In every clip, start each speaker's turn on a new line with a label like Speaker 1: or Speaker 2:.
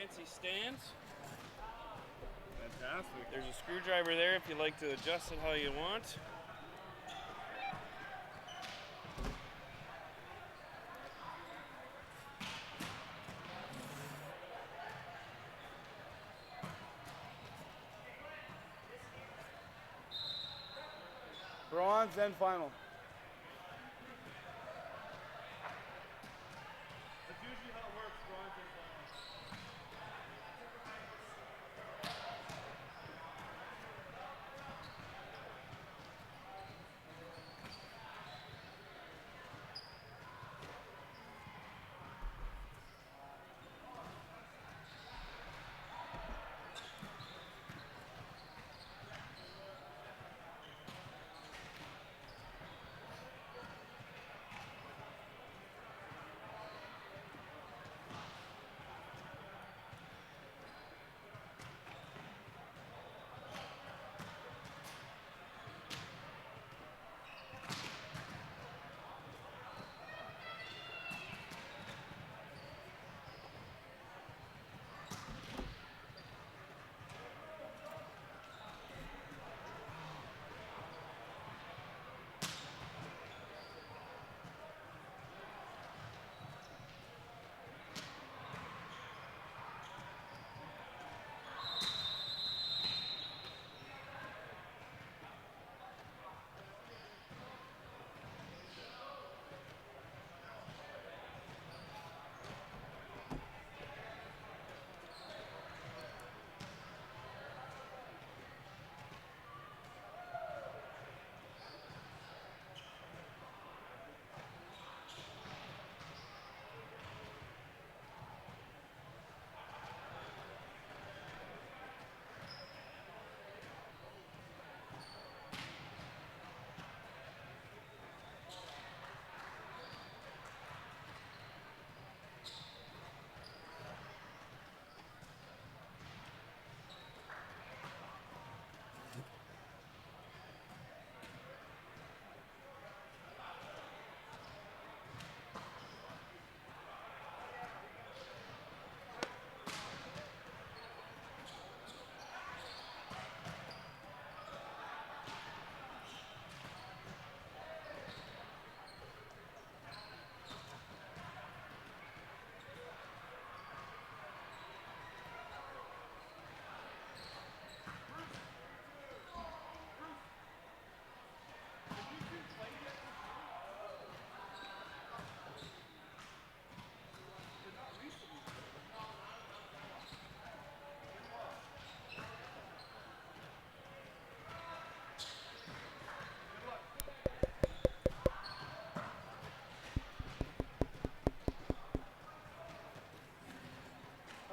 Speaker 1: fancy stands.
Speaker 2: Fantastic.
Speaker 1: There's a screwdriver there if you like to adjust it how you want.
Speaker 2: Bronze and final. That's usually how it works, bronze and final.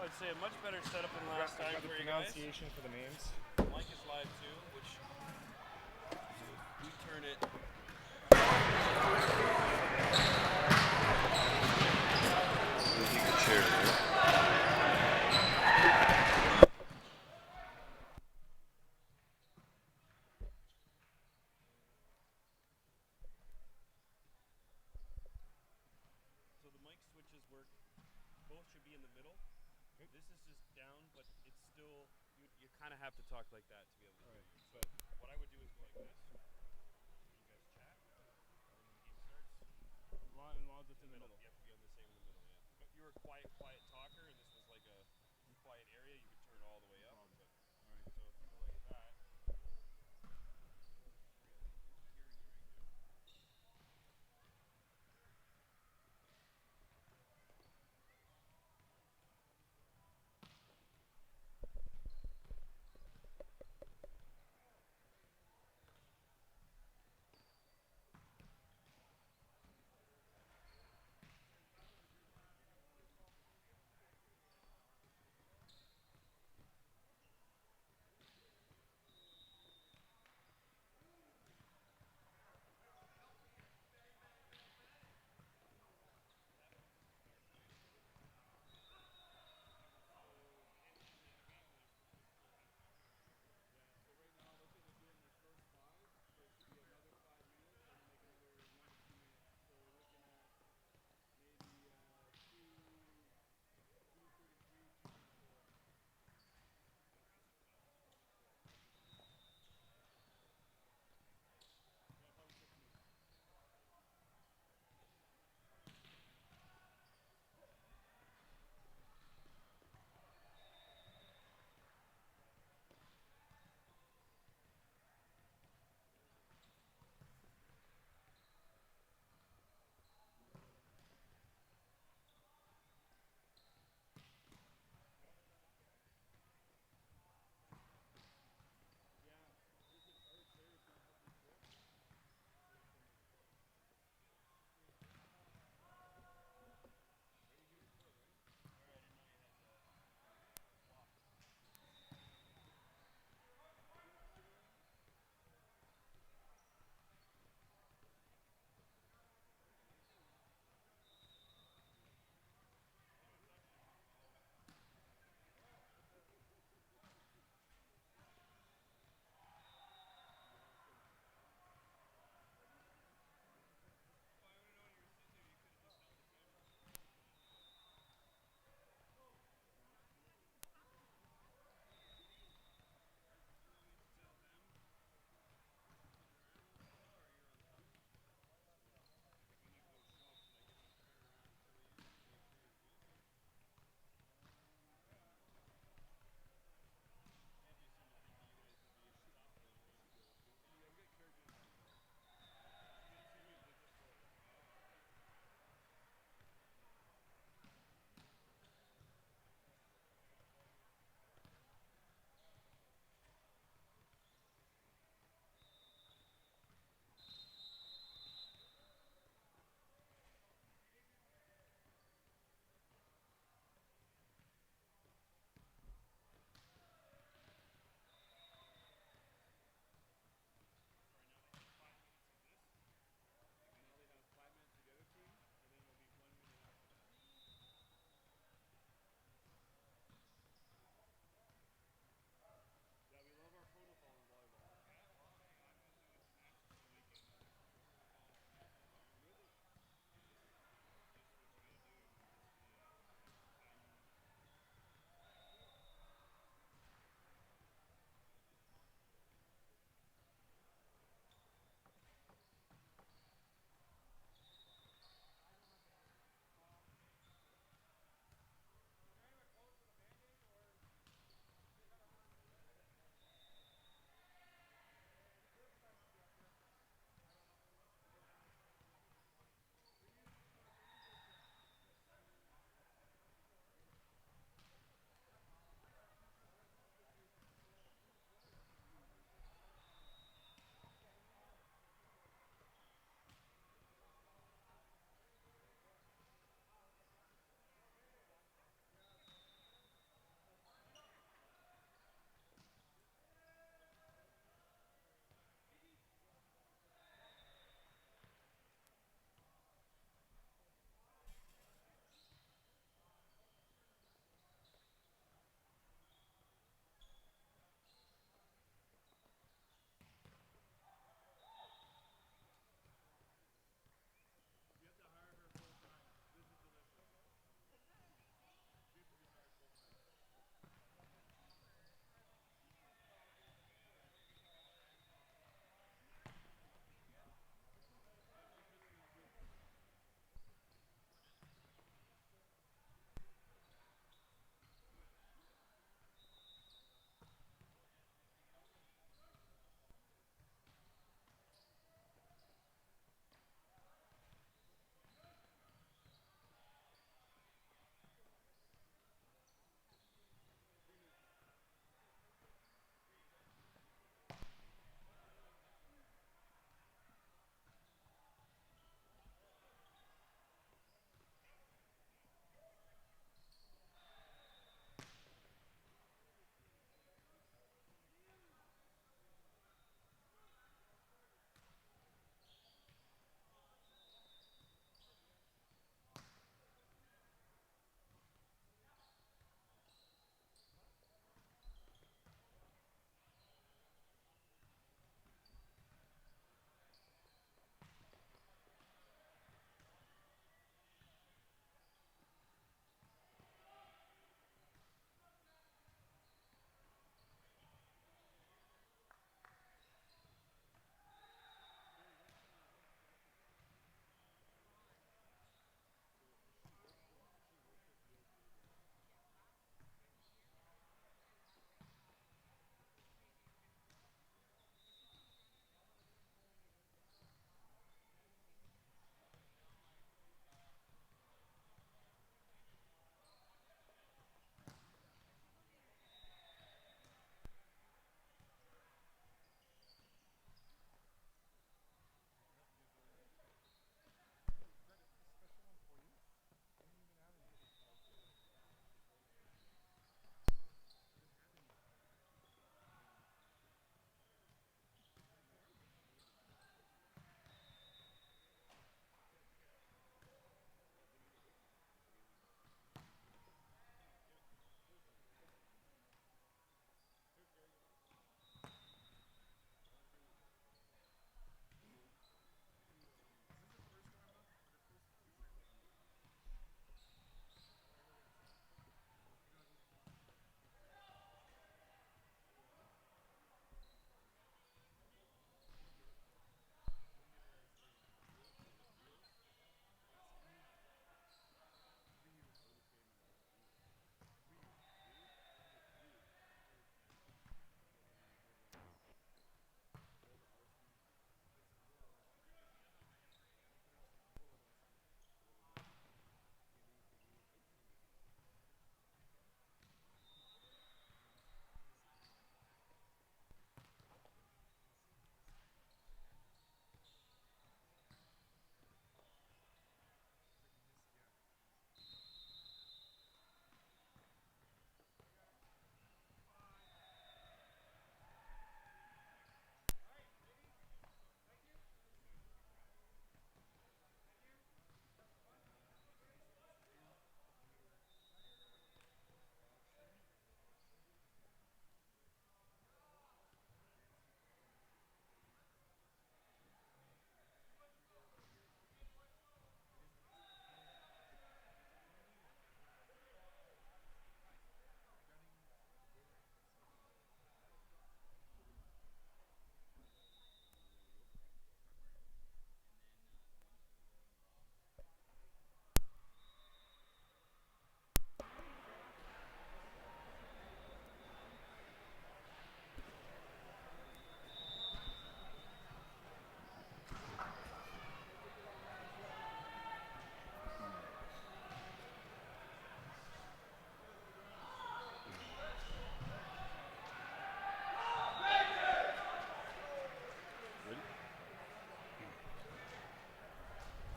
Speaker 1: I'd say a much better setup than last time for you guys.
Speaker 2: Pronunciation for the names.
Speaker 1: Mic is live too, which we turn it.
Speaker 3: You can share it.
Speaker 1: So the mic switches work. Both should be in the middle. This is just down, but it's still you kind of have to talk like that to be able to hear you. So what I would do is go like this. You guys chat, and when the game starts,
Speaker 2: As long as it's in the middle.
Speaker 1: you have to be on the same in the middle. Yeah. But if you were a quiet talker, and this was like a quiet area, you could turn it all the way up. But so if you go like that.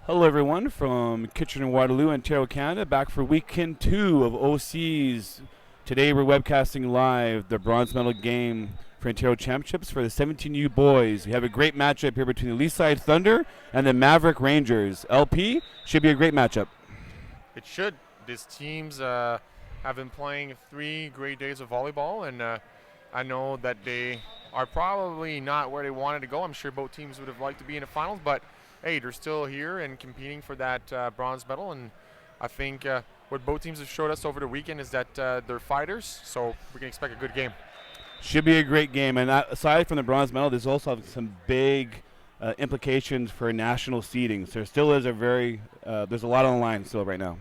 Speaker 2: Hello, everyone, from Kitchener-Waterloo, Ontario, Canada, back for weekend 2 of OCs. Today we're webcasting live the bronze medal game for Ontario Championships for the 17U boys. We have a great matchup here between the Leaside Thunder and the Maverick Rangers. LP, should be a great matchup.
Speaker 4: It should. These teams have been playing 3 great days of volleyball, and I know that they are probably not where they wanted to go. I'm sure both teams would have liked to be in the finals, but hey, they're still here and competing for that bronze medal, and I think what both teams have showed us over the weekend is that they're fighters, so we can expect a good game.
Speaker 2: Should be a great game, and aside from the bronze medal, there's also some big implications for national seedings. There still is there's a lot on the line still right now.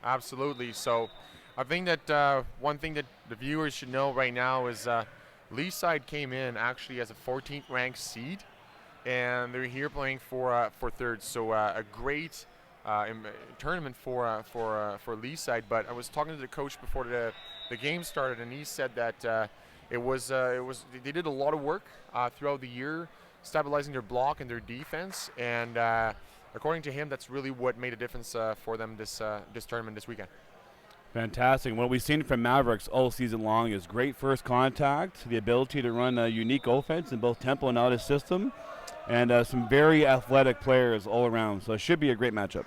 Speaker 4: Absolutely. So I think that one thing that the viewers should know right now is Leaside came in actually as a 14th ranked seed, and they're here playing for third. So a great tournament for Leaside. But I was talking to the coach before the game started, and he said that it was they did a lot of work throughout the year, stabilizing their block and their defense, and according to him, that's really what made a difference for them this tournament this weekend.
Speaker 2: Fantastic. What we've seen from Mavericks all season long is great first contact, the ability to run a unique offense in both tempo and out of system, and some very athletic players all around. So it should be a great matchup.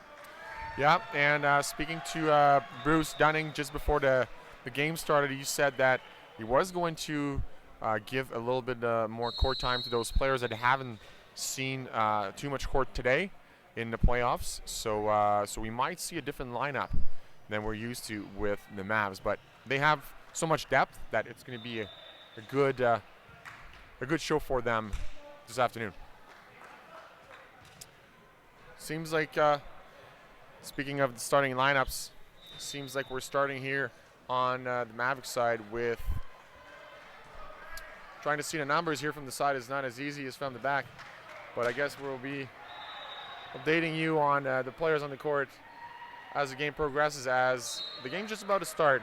Speaker 4: Yeah, and speaking to Bruce Dunning just before the game started, he said that he was going to give a little bit more court time to those players that haven't seen too much court today in the playoffs. So we might see a different lineup than we're used to with the Mavs, but they have so much depth that it's going to be a good show for them this afternoon. Seems like, speaking of the starting lineups, seems like we're starting here on the Maverick side with trying to see the numbers here from the side is not as easy as from the back, but I guess we'll be updating you on the players on the court as the game progresses, as the game's just about to start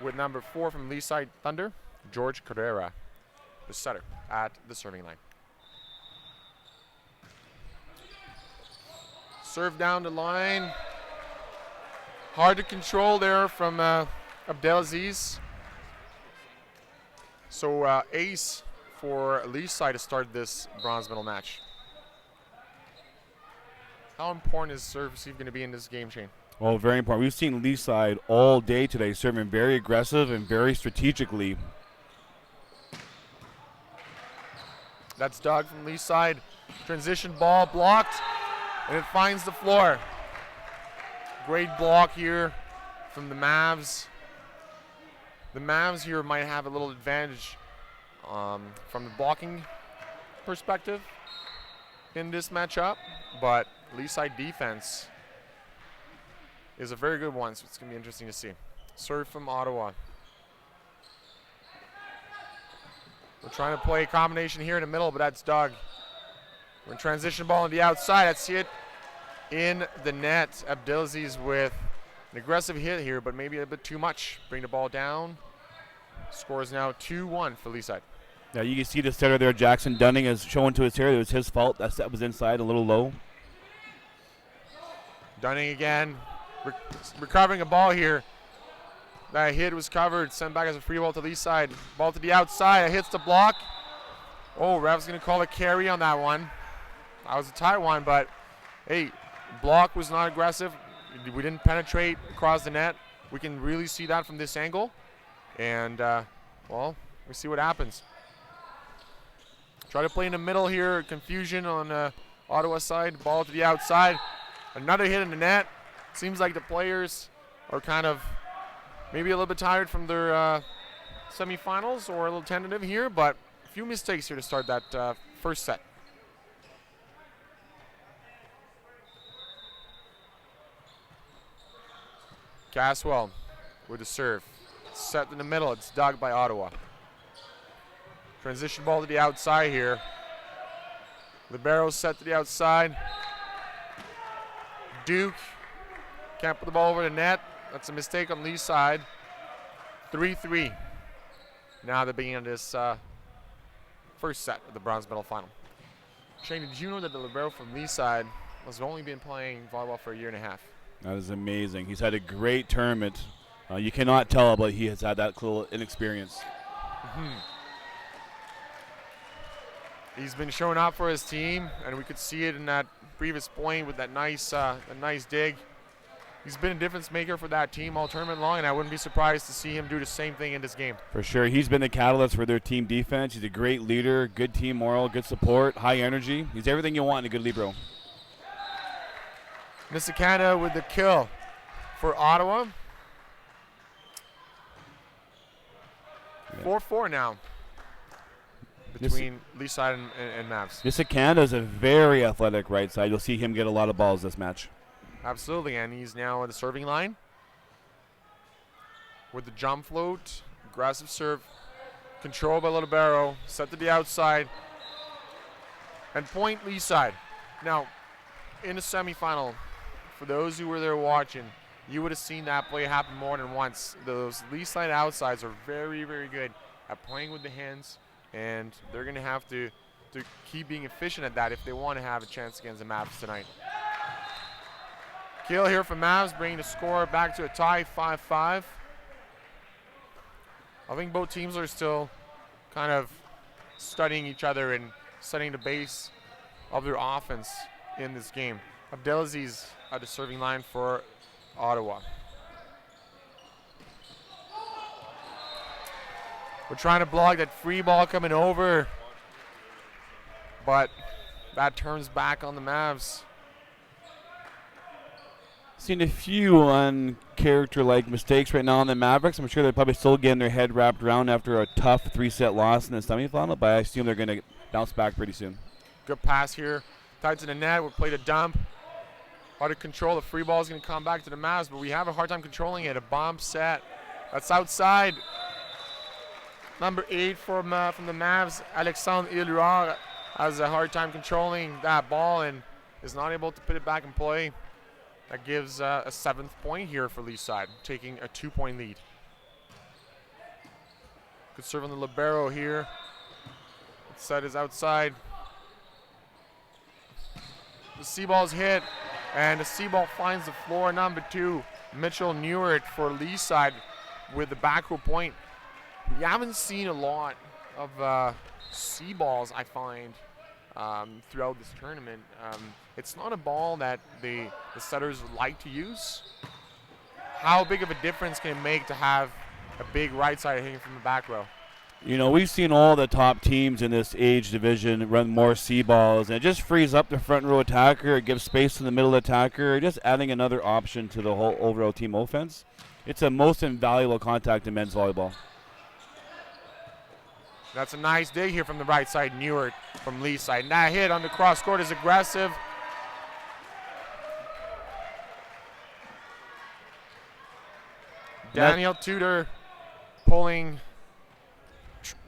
Speaker 4: with number 4 from Leaside Thunder, George Carrera, the setter at the serving line. Serve down the line. Hard to control there from Abdelaziz. So ace for Leaside to start this bronze medal match. How important is serve receive going to be in this game, Shane?
Speaker 2: Well, very important. We've seen Leaside all day today serving very aggressive and very strategically.
Speaker 4: That's Doug from Leaside. Transition ball blocked, and it finds the floor. Great block here from the Mavs. The Mavs here might have a little advantage from the blocking perspective in this matchup, but Leaside defense is a very good one, so it's going to be interesting to see. Serve from Ottawa. We're trying to play a combination here in the middle, but that's Doug. We're in transition ball on the outside. I see it in the net. Abdelaziz with an aggressive hit here, but maybe a bit too much. Bring the ball down. Score is now 2-1 for Leaside.
Speaker 2: Yeah, you can see the setter there, Jackson Dunning, is showing to his hair. It was his fault. That set was inside, a little low.
Speaker 4: Dunning again, recovering a ball here. That hit was covered, sent back as a free ball to Leaside. Ball to the outside, it hits the block. Oh, ref's gonna call a carry on that one. That was a tight one, but hey, block was not aggressive. We didn't penetrate across the net. We can really see that from this angle. And, well, we see what happens. Try to play in the middle here. Confusion on Ottawa side. Ball to the outside. Another hit in the net. Seems like the players are kind of maybe a little bit tired from their semifinals or a little tentative here, but a few mistakes here to start that first set. Caswell with the serve. Set in the middle. It's dug by Ottawa. Transition ball to the outside here. Libero set to the outside. Duke can't put the ball over the net. That's a mistake on Lee's side. 3-3. Now the beginning of this first set of the bronze medal final. Shane, did you know that the libero from Lee's side has only been playing volleyball for a year and a half.
Speaker 2: That is amazing. He's had a great tournament. You cannot tell, but he has had that little inexperience.
Speaker 4: He's been showing up for his team, and we could see it in that previous point with that nice dig. He's been a difference maker for that team all tournament long, and I wouldn't be surprised to see him do the same thing in this game.
Speaker 2: For sure. He's been the catalyst for their team defense. He's a great leader, good team moral, good support, high energy. He's everything you want in a good libero.
Speaker 4: Nisakana with the kill for Ottawa. 4-4 now between Leaside and Mavs.
Speaker 2: Nisakana is a very athletic right side. You'll see him get a lot of balls this match.
Speaker 4: Absolutely, and he's now at the serving line with the jump float, aggressive serve, control by Libero, set to the outside, and point Leaside. Now, in the semifinal, for those who were there watching, you would have seen that play happen more than once. Those Leaside outsides are very, very good at playing with the hands, and they're going to have to keep being efficient at that if they want to have a chance against the Mavs tonight. Kill here for Mavs, bringing the score back to a tie, 5-5. I think both teams are still kind of studying each other and setting the base of their offense in this game. Abdelaziz at the serving line for Ottawa. We're trying to block that free ball coming over, but that turns back on the Mavs.
Speaker 2: Seen a few uncharacter-like mistakes right now on the Mavericks. I'm sure they're probably still getting their head wrapped around after a tough 3-set loss in the semifinal, but I assume they're going to bounce back pretty soon.
Speaker 4: Good pass here. Tied to the net. We'll play the dump. Hard to control. The free ball is going to come back to the Mavs, but we have a hard time controlling it. A bomb set. That's outside. Number 8 from the Mavs, Alexandre Iluar, has a hard time controlling that ball and is not able to put it back in play. That gives a 7th point here for Leaside, taking a 2-point lead. Good serve on the libero here. The set is outside. The C-ball is hit, and the C-ball finds the floor. Number 2, Mitchell Newert for Leaside with the back row point. We haven't seen a lot of C-balls, I find, throughout this tournament. It's not a ball that the setters like to use. How big of a difference can it make to have a big right side hitting from the back row?
Speaker 2: You know, we've seen all the top teams in this age division run more C-balls, and it just frees up the front row attacker. It gives space to the middle attacker, just adding another option to the whole overall team offense. It's a most invaluable contact in men's volleyball.
Speaker 4: That's a nice dig here from the right side, Newert from Lee's side. And that hit on the cross court is aggressive. Daniel Tudor pulling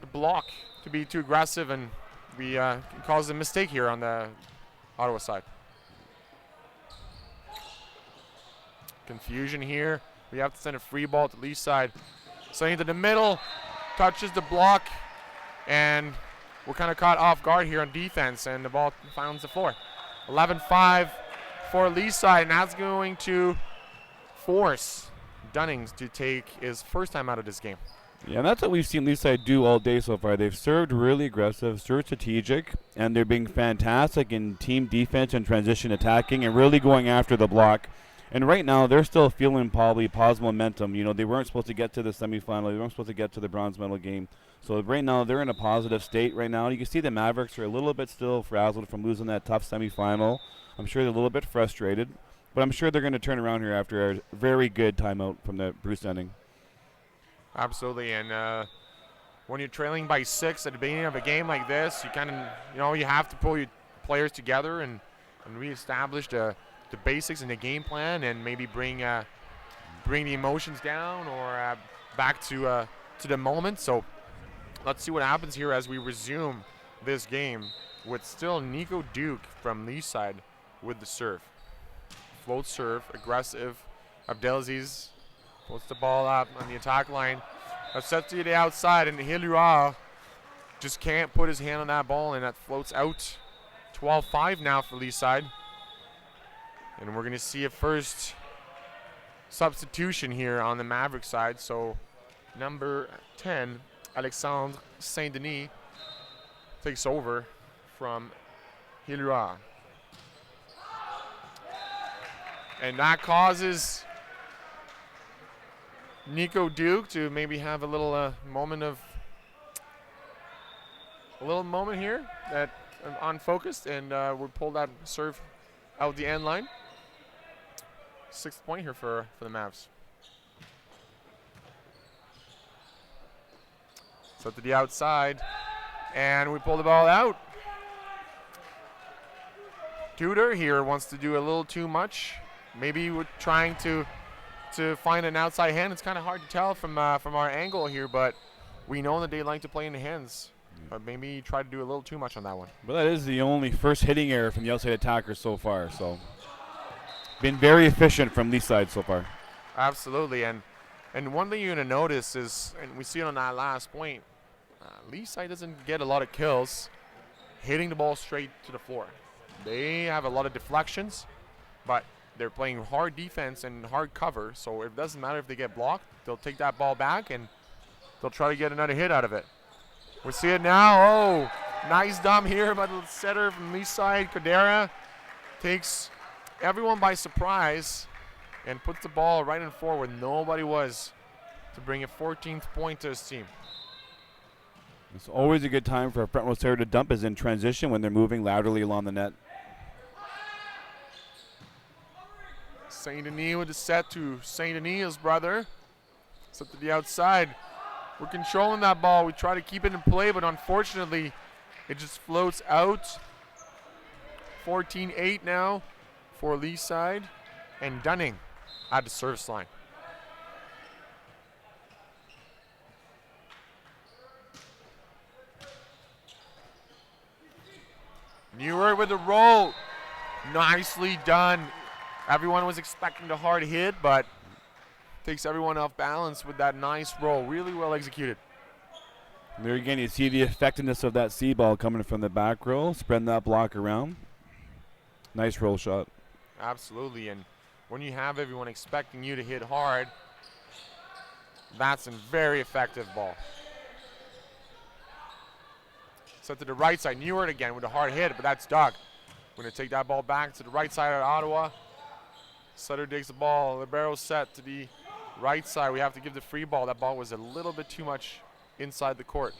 Speaker 4: the block to be too aggressive, and we caused a mistake here on the Ottawa side. Confusion here. We have to send a free ball to Lee's side. Sending to the middle, touches the block, and we're kind of caught off guard here on defense, and the ball finds the floor. 11-5 for Lee's side, and that's going to force Dunnings to take his first time out of this game.
Speaker 2: Yeah, and that's what we've seen Lee's side do all day so far. They've served really aggressive, served strategic, and they're being fantastic in team defense and transition attacking and really going after the block. And right now, they're still feeling probably positive momentum. You know, they weren't supposed to get to the semifinal. They weren't supposed to get to the bronze medal game. So right now, they're in a positive state right now. You can see the Mavericks are a little bit still frazzled from losing that tough semifinal. I'm sure they're a little bit frustrated. But I'm sure they're going to turn around here after a very good timeout from the Bruce Dunning.
Speaker 4: Absolutely, and when you're trailing by 6 at the beginning of a game like this, you kind of, you have to pull your players together and reestablish the basics in the game plan, and maybe bring the emotions down or back to the moment. So let's see what happens here as we resume this game with still Nico Duke from Lee's side with the serve. Float serve, aggressive. Abdelaziz puts the ball up on the attack line. That's set to the outside, and Hilua just can't put his hand on that ball, and that floats out. 12-5 now for Lee's side. And we're going to see a first substitution here on the Maverick side. So number 10, Alexandre Saint-Denis, takes over from Hilua. And that causes Nico Duke to maybe have a little moment here that unfocused, and we pull that serve out the end line. 6th point here for the Mavs. So to the outside, and we pull the ball out. Tudor here wants to do a little too much. Maybe we're trying to find an outside hand. It's kind of hard to tell from our angle here, but we know that they like to play in the hands. But maybe try to do a little too much on that one.
Speaker 2: But that is the only first hitting error from the outside attacker so far. So been very efficient from Lee's side so far.
Speaker 4: Absolutely, and one thing you're going to notice is, and we see it on that last point, Lee's side doesn't get a lot of kills hitting the ball straight to the floor. They have a lot of deflections, but they're playing hard defense and hard cover, so it doesn't matter if they get blocked. They'll take that ball back, and they'll try to get another hit out of it. We see it now. Oh, nice dump here by the setter from Lee's side. Cadera takes everyone by surprise and puts the ball right in the floor where nobody was to bring a 14th point to his team.
Speaker 2: It's always a good time for a front row setter to dump is in transition when they're moving laterally along the net.
Speaker 4: Saint-Denis with the set to Saint-Denis, his brother. Set to the outside. We're controlling that ball. We try to keep it in play, but unfortunately, it just floats out. 14-8 now for Lee's side. And Dunning at the service line. Newer with the roll. Nicely done. Everyone was expecting the hard hit, but takes everyone off balance with that nice roll. Really well executed.
Speaker 2: There again, you see the effectiveness of that C ball coming from the back row, spreading that block around. Nice roll shot.
Speaker 4: Absolutely, and when you have everyone expecting you to hit hard, that's a very effective ball. So to the right side, Newart again with a hard hit, but that's Doug. We're going to take that ball back to the right side of Ottawa. Sutter digs the ball. Libero set to the right side. We have to give the free ball. That ball was a little bit too much inside the court.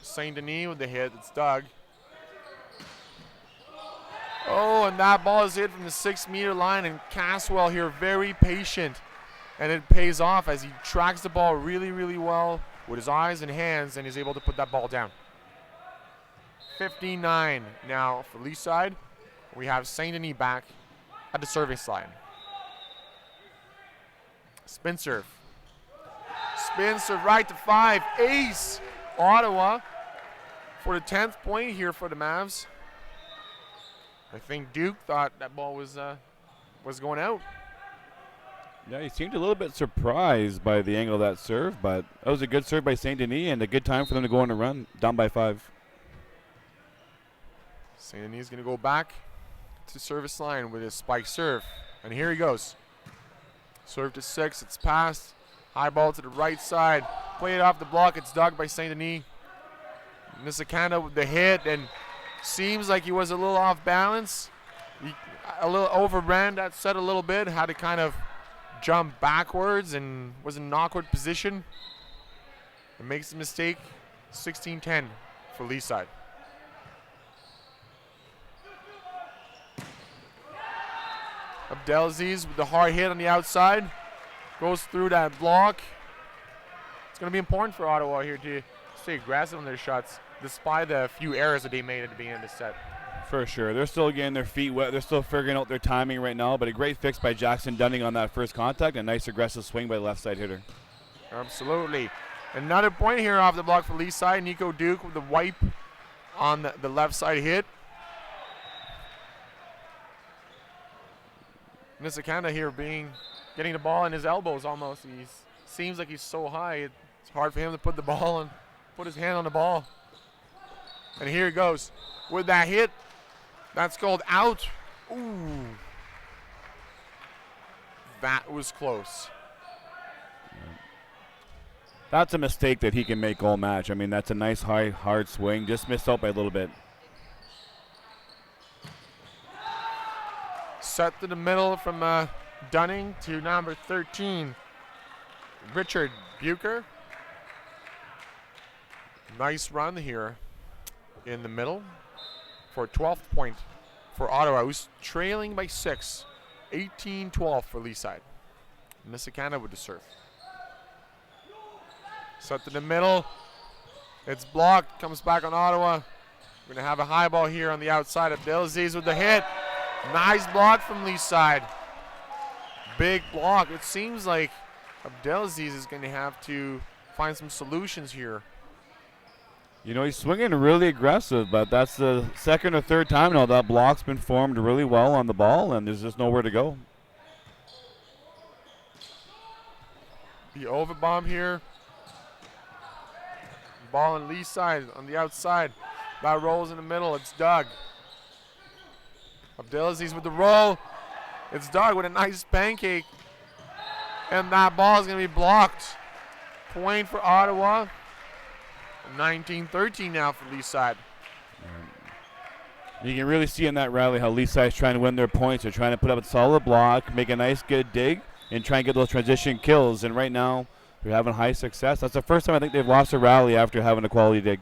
Speaker 4: Saint-Denis with the hit. It's Doug. Oh, and that ball is hit from the 6-meter line, and Caswell here very patient. And it pays off as he tracks the ball really, really well with his eyes and hands, and is able to put that ball down. 15-9 now for Lee's side. We have Saint-Denis back at the service line. Spin serve. Spin serve right to 5. Ace. Ottawa for the 10th point here for the Mavs. I think Duke thought that ball was going out.
Speaker 2: Yeah, he seemed a little bit surprised by the angle of that serve, but that was a good serve by Saint-Denis and a good time for them to go on a run, down by 5.
Speaker 4: Saint-Denis is going to go back to service line with his spike serve. And here he goes. Serve to 6. It's passed. High ball to the right side. Play it off the block. It's dug by Saint-Denis. Nisakanda with the hit, and seems like he was a little off balance. A little overran that set a little bit. Had to kind of jump backwards and was in an awkward position. And makes a mistake. 16-10 for Lee's side. Abdelaziz with the hard hit on the outside. Goes through that block. It's going to be important for Ottawa here to stay aggressive on their shots, despite the few errors that they made at the beginning of the set.
Speaker 2: For sure. They're still getting their feet wet. They're still figuring out their timing right now, but a great fix by Jackson Dunning on that first contact. A nice aggressive swing by the left side hitter.
Speaker 4: Absolutely. Another point here off the block for Lee's side. Nico Duke with the wipe on the left side hit. Nisakanda here getting the ball in his elbows almost. He seems like he's so high, it's hard for him to put the ball and put his hand on the ball. And here he goes with that hit. That's called out. Ooh. that was close.
Speaker 2: That's a mistake that he can make all match. I mean, that's a nice high, hard swing. Just missed out by a little bit.
Speaker 4: Set to the middle from Dunning to number 13, Richard Bucher. Nice run here in the middle for a 12th point for Ottawa, who's trailing by 6, 18-12 for Leaside. Missakana with the serve. Set to the middle. It's blocked. Comes back on Ottawa. We're going to have a high ball here on the outside. Abdelaziz with the hit. Nice block from Leaside. Big block. It seems like Abdelaziz is going to have to find some solutions here.
Speaker 2: You know, he's swinging really aggressive, but that's the second or third time now that block's been formed really well on the ball, and there's just nowhere to go.
Speaker 4: The overbomb here. Ball on Lee's side, on the outside. That rolls in the middle. It's Doug. Abdelaziz with the roll. It's Doug with a nice pancake. And that ball is going to be blocked. Point for Ottawa. 19-13 now for Lee's side.
Speaker 2: You can really see in that rally how Leaside's trying to win their points. They're trying to put up a solid block, make a nice good dig, and try and get those transition kills. And right now, they're having high success. That's the first time I think they've lost a rally after having a quality dig.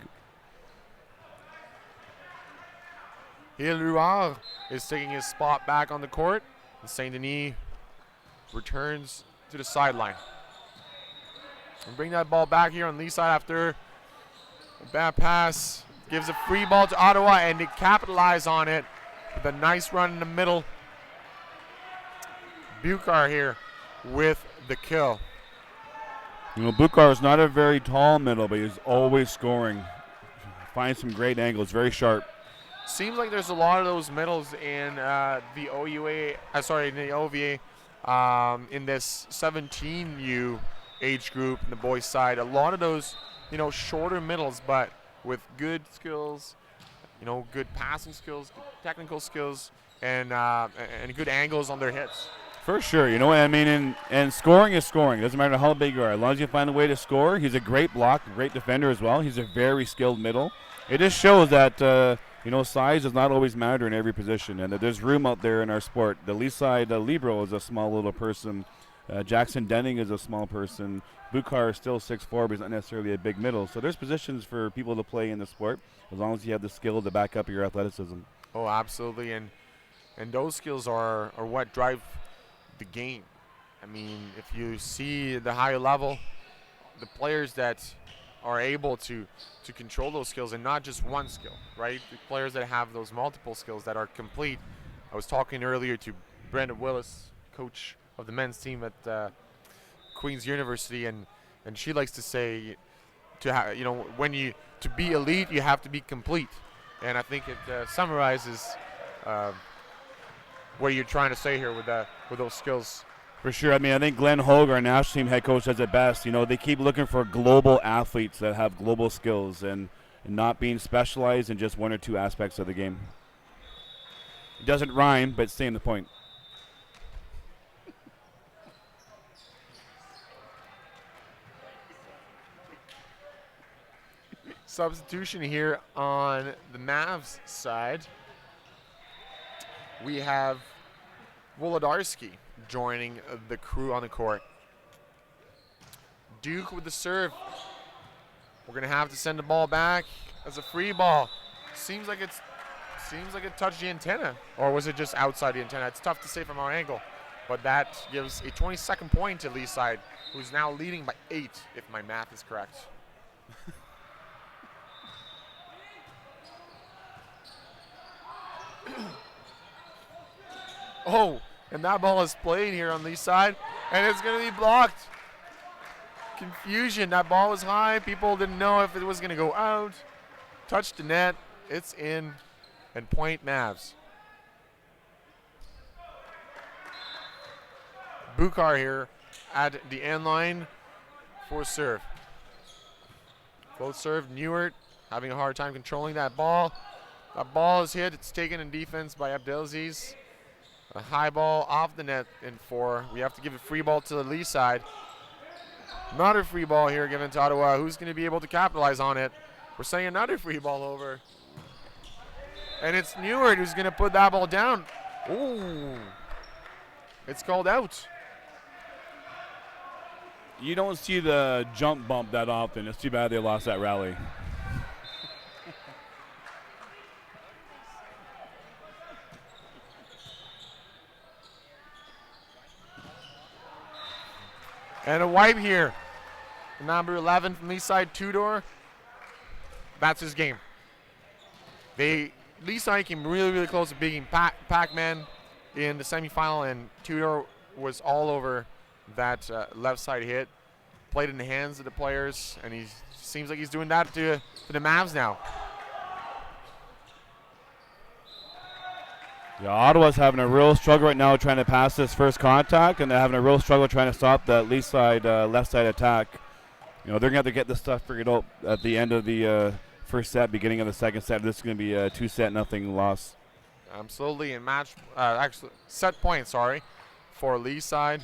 Speaker 4: Gilles Ruard is taking his spot back on the court. And Saint Denis returns to the sideline. And bring that ball back here on Lee's side after a bad pass. Gives a free ball to Ottawa, and they capitalize on it with a nice run in the middle. Buchar here with the kill.
Speaker 2: You know, Buchar is not a very tall middle, but he's always scoring. Finds some great angles, very sharp.
Speaker 4: Seems like there's a lot of those middles in the OVA, in this 17U age group in the boys' side. A lot of those, you know, shorter middles, but with good skills, you know, good passing skills, good technical skills, and good angles on their hits.
Speaker 2: For sure, you know what I mean, and scoring is scoring. Doesn't matter how big you are. As long as you find a way to score, he's a great block, great defender as well. He's a very skilled middle. It just shows that, you know, size does not always matter in every position, and that there's room out there in our sport. The Leaside Libero is a small little person. Jackson Denning is a small person. Buchar is still 6'4", but he's not necessarily a big middle. So there's positions for people to play in the sport as long as you have the skill to back up your athleticism.
Speaker 4: Oh, absolutely, and those skills are what drive the game. I mean, if you see the higher level, the players that are able to control those skills, and not just one skill, right? The players that have those multiple skills that are complete. I was talking earlier to Brenda Willis, coach of the men's team at Queen's University, and she likes to say, you know, to be elite, you have to be complete, and I think it summarizes what you're trying to say here with those skills.
Speaker 2: For sure. I mean, I think Glenn Hogue, our national team head coach, says it best. You know, they keep looking for global athletes that have global skills and not being specialized in just one or two aspects of the game. It doesn't rhyme, but stay in the point.
Speaker 4: Substitution here on the Mavs side. We have Wolodarski joining the crew on the court. Duke with the serve. We're gonna have to send the ball back as a free ball. Seems like it touched the antenna, or was it just outside the antenna? It's tough to say from our angle, but that gives a 22nd point to Lee's side, who's now leading by 8, if my math is correct. Oh, and that ball is played here on Lee's side, and it's going to be blocked. Confusion. That ball was high. People didn't know if it was going to go out. Touched the net. It's in, and point Mavs. Buchar here at the end line for serve. Both serve. Newert having a hard time controlling that ball. That ball is hit. It's taken in defense by Abdelaziz. A high ball off the net in 4. We have to give a free ball to the lee side. Another free ball here given to Ottawa. Who's going to be able to capitalize on it? We're sending another free ball over. And it's Neward who's going to put that ball down. Ooh. It's called out.
Speaker 2: You don't see the jump bump that often. It's too bad they lost that rally.
Speaker 4: And a wipe here. Number 11 from Leaside, Tudor. That's his game. Leaside came really, really close to beating Pac-Man in the semifinal, and Tudor was all over that left side hit. Played in the hands of the players, and he seems like he's doing that to the Mavs now.
Speaker 2: Yeah, Ottawa's having a real struggle right now trying to pass this first contact, and they're having a real struggle trying to stop that left side attack. You know, they're going to have to get this stuff figured out at the end of the first set, beginning of the second set. This is going to be a 2-0 loss.
Speaker 4: Absolutely, and actually set point, for Lee side.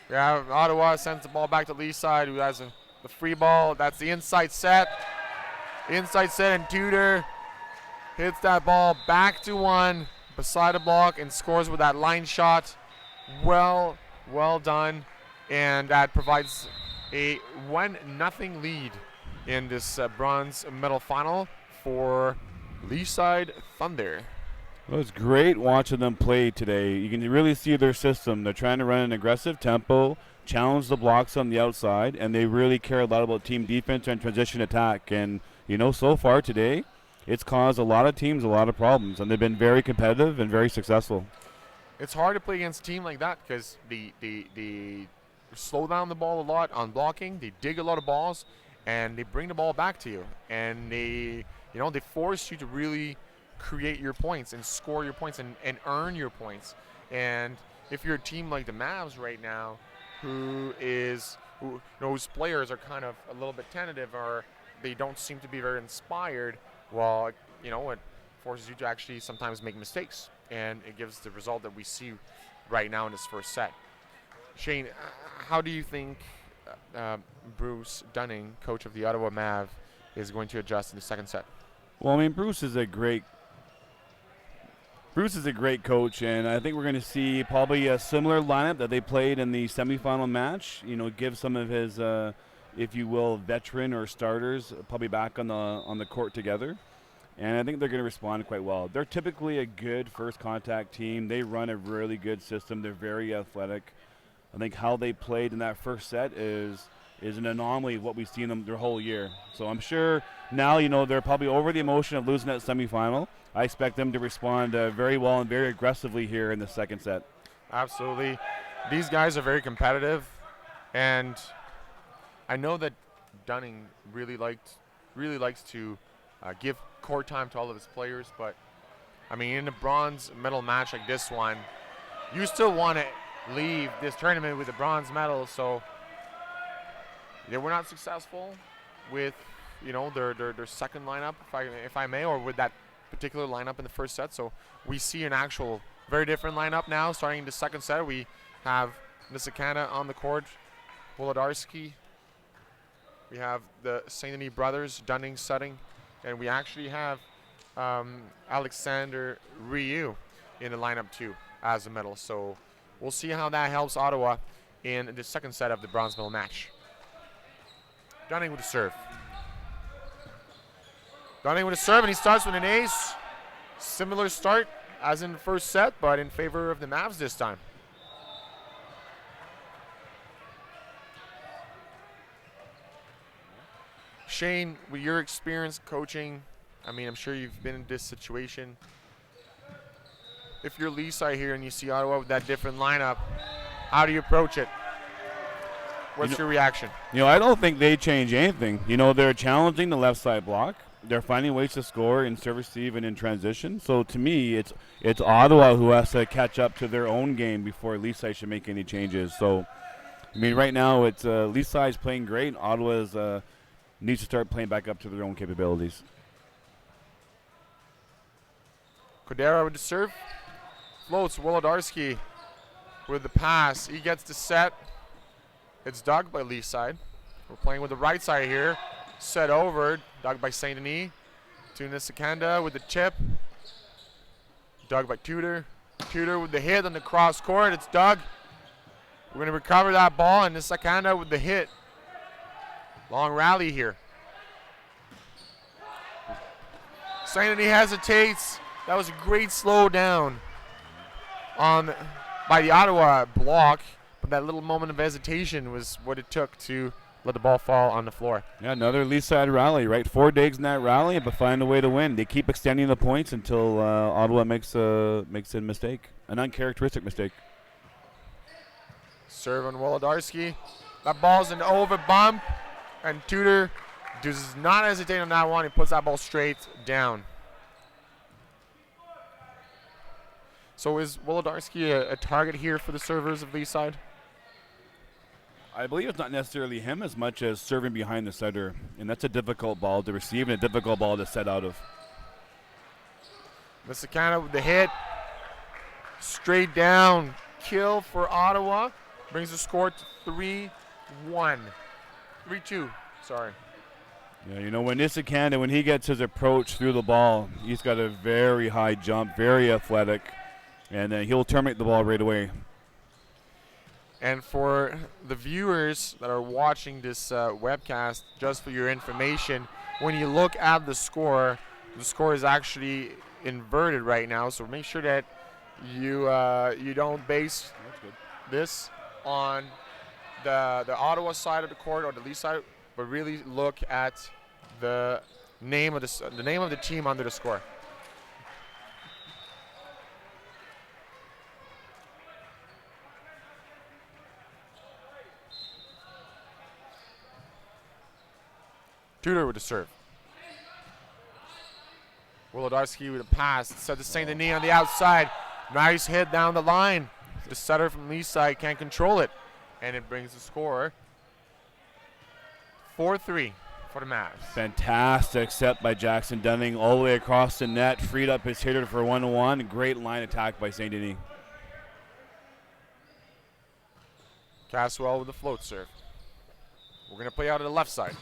Speaker 4: We have Ottawa sends the ball back to Lee side, who has the free ball. That's the inside set. Inside set, and Tudor hits that ball back to 1. Beside a block and scores with that line shot. Well done, and that provides a 1-0 lead in this bronze medal final for Leaside Thunder.
Speaker 2: Well, it's great watching them play today. You can really see their system. They're trying to run an aggressive tempo, challenge the blocks on the outside, and they really care a lot about team defense and transition attack. And so far today, it's caused a lot of teams a lot of problems, and they've been very competitive and very successful.
Speaker 4: It's hard to play against a team like that because they slow down the ball a lot on blocking. They dig a lot of balls, and they bring the ball back to you. And they force you to really create your points and score your points and earn your points. And if you're a team like the Mavs right now, whose players are kind of a little bit tentative or they don't seem to be very inspired, well, it forces you to actually sometimes make mistakes, and it gives the result that we see right now in this first set. Shane, how do you think Bruce Dunning, coach of the Ottawa Mav, is going to adjust in the second set?
Speaker 2: Well, Bruce is a great coach, and I think we're going to see probably a similar lineup that they played in the semifinal match. Give some of his if you will, veteran or starters probably back on the court together. And I think they're going to respond quite well. They're typically a good first contact team. They run a really good system. They're very athletic. I think how they played in that first set is an anomaly of what we've seen them their whole year. So I'm sure now, they're probably over the emotion of losing that semifinal. I expect them to respond very well and very aggressively here in the second set.
Speaker 4: Absolutely. These guys are very competitive, and I know that Dunning really likes to give court time to all of his players, but in a bronze medal match like this one, you still want to leave this tournament with a bronze medal. So they were not successful with their second lineup, if I may, or with that particular lineup in the first set. So we see an actual very different lineup now. Starting the second set, we have Nisakana on the court, Wolodarski. We have the St. Denis brothers, Dunning setting, and we actually have Alexander Ryu in the lineup too as a medal. So we'll see how that helps Ottawa in the second set of the bronze medal match. Dunning with the serve. Dunning with a serve, and he starts with an ace. Similar start as in the first set, but in favor of the Mavs this time. Shane, with your experience coaching, I'm sure you've been in this situation. If you're Leaside here and you see Ottawa with that different lineup, how do you approach it? What's your reaction?
Speaker 2: I don't think they change anything. They're challenging the left side block. They're finding ways to score in serve receive and in transition. So to me, it's Ottawa who has to catch up to their own game before Leaside should make any changes. So, right now it's Leaside's playing great. Ottawa's needs to start playing back up to their own capabilities.
Speaker 4: Cordero with the serve. floats. Wolodarski with the pass. He gets the set. It's dug by Lee's side. We're playing with the right side here. Set over. Dug by St. Denis. To Nisakanda with the chip. Dug by Tudor. Tudor with the hit on the cross court. It's dug. We're going to recover that ball, and Nisakanda with the hit. Long rally here. St. Denis hesitates. That was a great slow down by the Ottawa block, but that little moment of hesitation was what it took to let the ball fall on the floor.
Speaker 2: Yeah, another Lee side rally, right? 4 digs in that rally, but find a way to win. They keep extending the points until Ottawa makes a mistake, an uncharacteristic mistake.
Speaker 4: Serve on Wolodarski. That ball's an over bump, and Tudor does not hesitate on that one. He puts that ball straight down. So is Wolodarski a target here for the servers of Lee's side?
Speaker 2: I believe it's not necessarily him as much as serving behind the setter, and that's a difficult ball to receive and a difficult ball to set out of.
Speaker 4: Nisakanda with the hit. Straight down. Kill for Ottawa. Brings the score to 3-1. 3-2, sorry.
Speaker 2: Yeah, you know, when Nisakanda, when he gets his approach through the ball, he's got a very high jump, very athletic, and he'll terminate the ball right away.
Speaker 4: And for the viewers that are watching this webcast, just for your information, when you look at the score is actually inverted right now. So make sure that you don't base this on the Ottawa side of the court or the Lee side, but really look at the name of the team under the score. Tudor with the serve. Wolodarski with a pass. Set to St. Denis on the outside. Nice hit down the line. The setter from Lee's side can't control it. And it brings the score 4-3 for the Mavs.
Speaker 2: Fantastic set by Jackson Dunning all the way across the net. Freed up his hitter for 1-1. Great line attack by St. Denis.
Speaker 4: Caswell with the float serve. We're going to play out of the left side.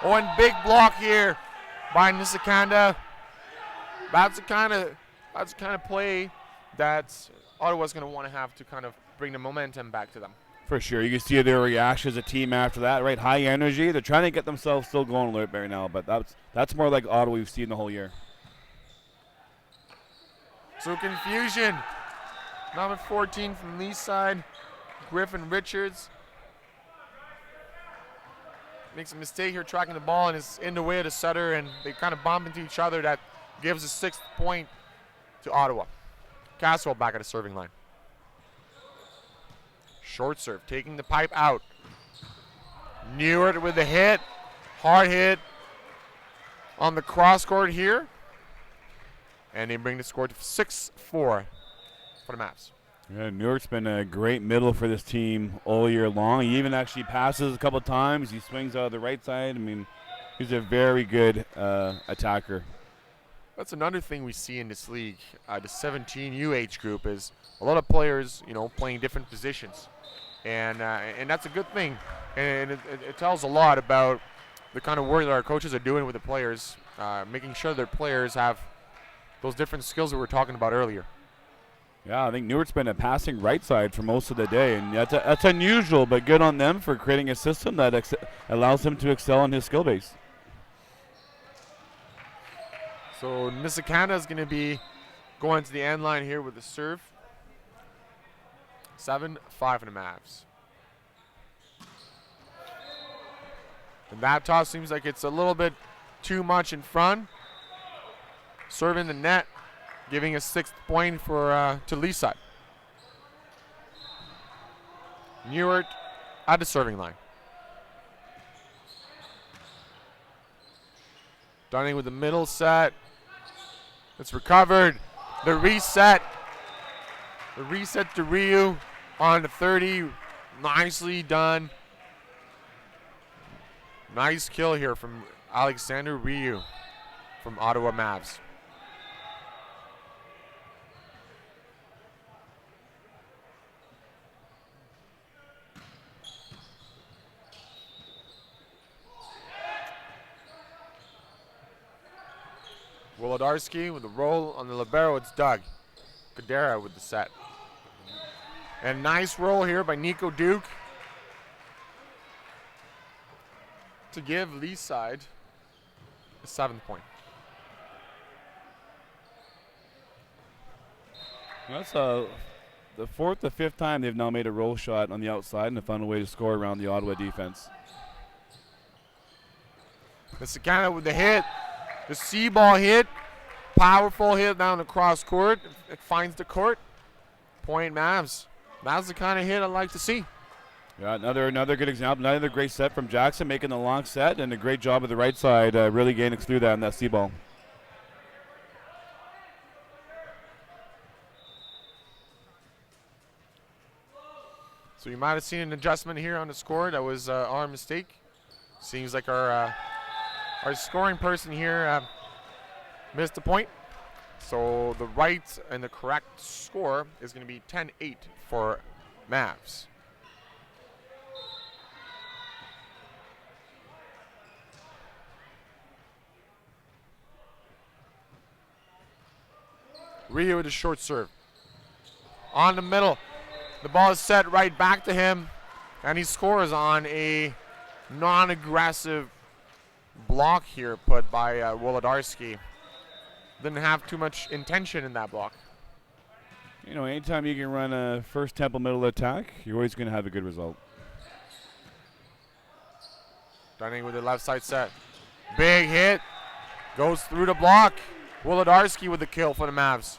Speaker 4: Oh, and big block here by Nisakanda. That's the kind of play that Ottawa's going to want to have to kind of bring the momentum back to them.
Speaker 2: For sure. You can see their reaction as a team after that, right? High energy. They're trying to get themselves still going a little bit right now, but that's more like Ottawa we've seen the whole year.
Speaker 4: So confusion. Number 14 from Lee's side, Griffin Richards. Makes a mistake here tracking the ball and is in the way of the setter, and they kind of bump into each other. That gives a 6th point to Ottawa. Caswell back at the serving line. Short serve, taking the pipe out. Newart with the hit. Hard hit on the cross court here. And they bring the score to 6-4 for the Mavs.
Speaker 2: Yeah, Newark's been a great middle for this team all year long. He even actually passes a couple times. He swings out of the right side. I mean, he's a very good attacker.
Speaker 4: That's another thing we see in this league. The 17U age group is a lot of players, playing different positions. And that's a good thing. And it tells a lot about the kind of work that our coaches are doing with the players, making sure their players have those different skills that we were talking about earlier.
Speaker 2: Yeah, I think Newark's been a passing right side for most of the day, and that's unusual, but good on them for creating a system that allows him to excel in his skill base.
Speaker 4: So Nisakanda is going to be going to the end line here with the serve. 7-5 for the Mavs. And that toss seems like it's a little bit too much in front. Serving the net, giving a 6th point to Lee's side. Newart at the serving line. Dunning with the middle set. It's recovered. The reset. The reset to Ryu on the 30. Nicely done. Nice kill here from Alexander Ryu from Ottawa Mavs. Wolodarski with the roll on the libero. It's Doug Kadera with the set. And nice roll here by Nico Duke to give Lee's side a 7th point.
Speaker 2: That's the 4th or 5th time they've now made a roll shot on the outside and have found a way to score around the Ottawa defense.
Speaker 4: This is kind of with the hit, the C-ball hit, powerful hit down the cross court. It finds the court. Point Mavs. That's the kind of hit I like to see.
Speaker 2: Yeah, another good example. Another great set from Jackson, making the long set, and a great job of the right side, really getting through that on that C-ball.
Speaker 4: So you might have seen an adjustment here on the score. That was our mistake. Seems like our scoring person here missed a point. So the right and the correct score is going to be 10-8 for Mavs. Rio with a short serve. On the middle. The ball is set right back to him, and he scores on a non-aggressive block here put by Wolodarski. Didn't have too much intention in that block.
Speaker 2: You know, anytime you can run a first tempo middle attack, you're always going to have a good result.
Speaker 4: Dunning with the left side set. Big hit. Goes through the block. Wolodarski with the kill for the Mavs.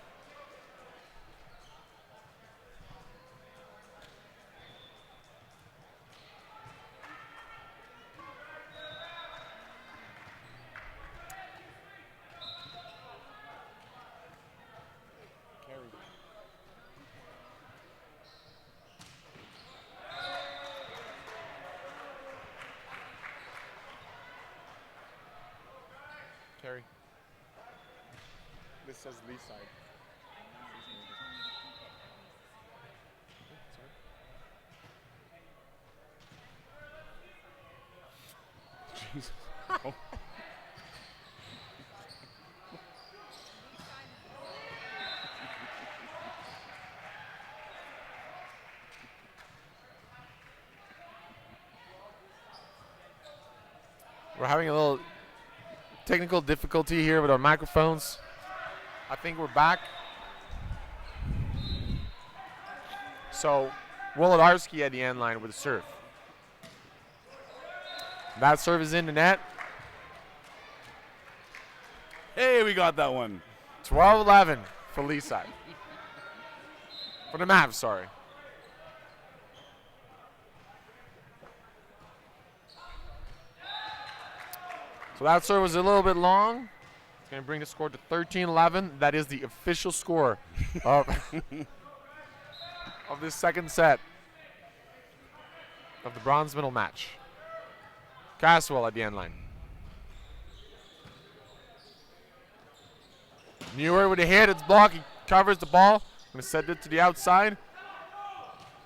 Speaker 4: Carry. This says Lee's side.
Speaker 2: Jesus. Oh.
Speaker 4: We're having a little technical difficulty here with our microphones. I think we're back. So Wolodarski at the end line with a serve. That serve is in the net.
Speaker 2: Hey, we got that one.
Speaker 4: 12-11 for Lee's side. For the Mavs, sorry. So that serve was a little bit long. It's going to bring the score to 13-11. That is the official score of, of this second set of the bronze medal match. Caswell at the end line. Muir with a hit. It's blocked. He covers the ball. Going to send it to the outside.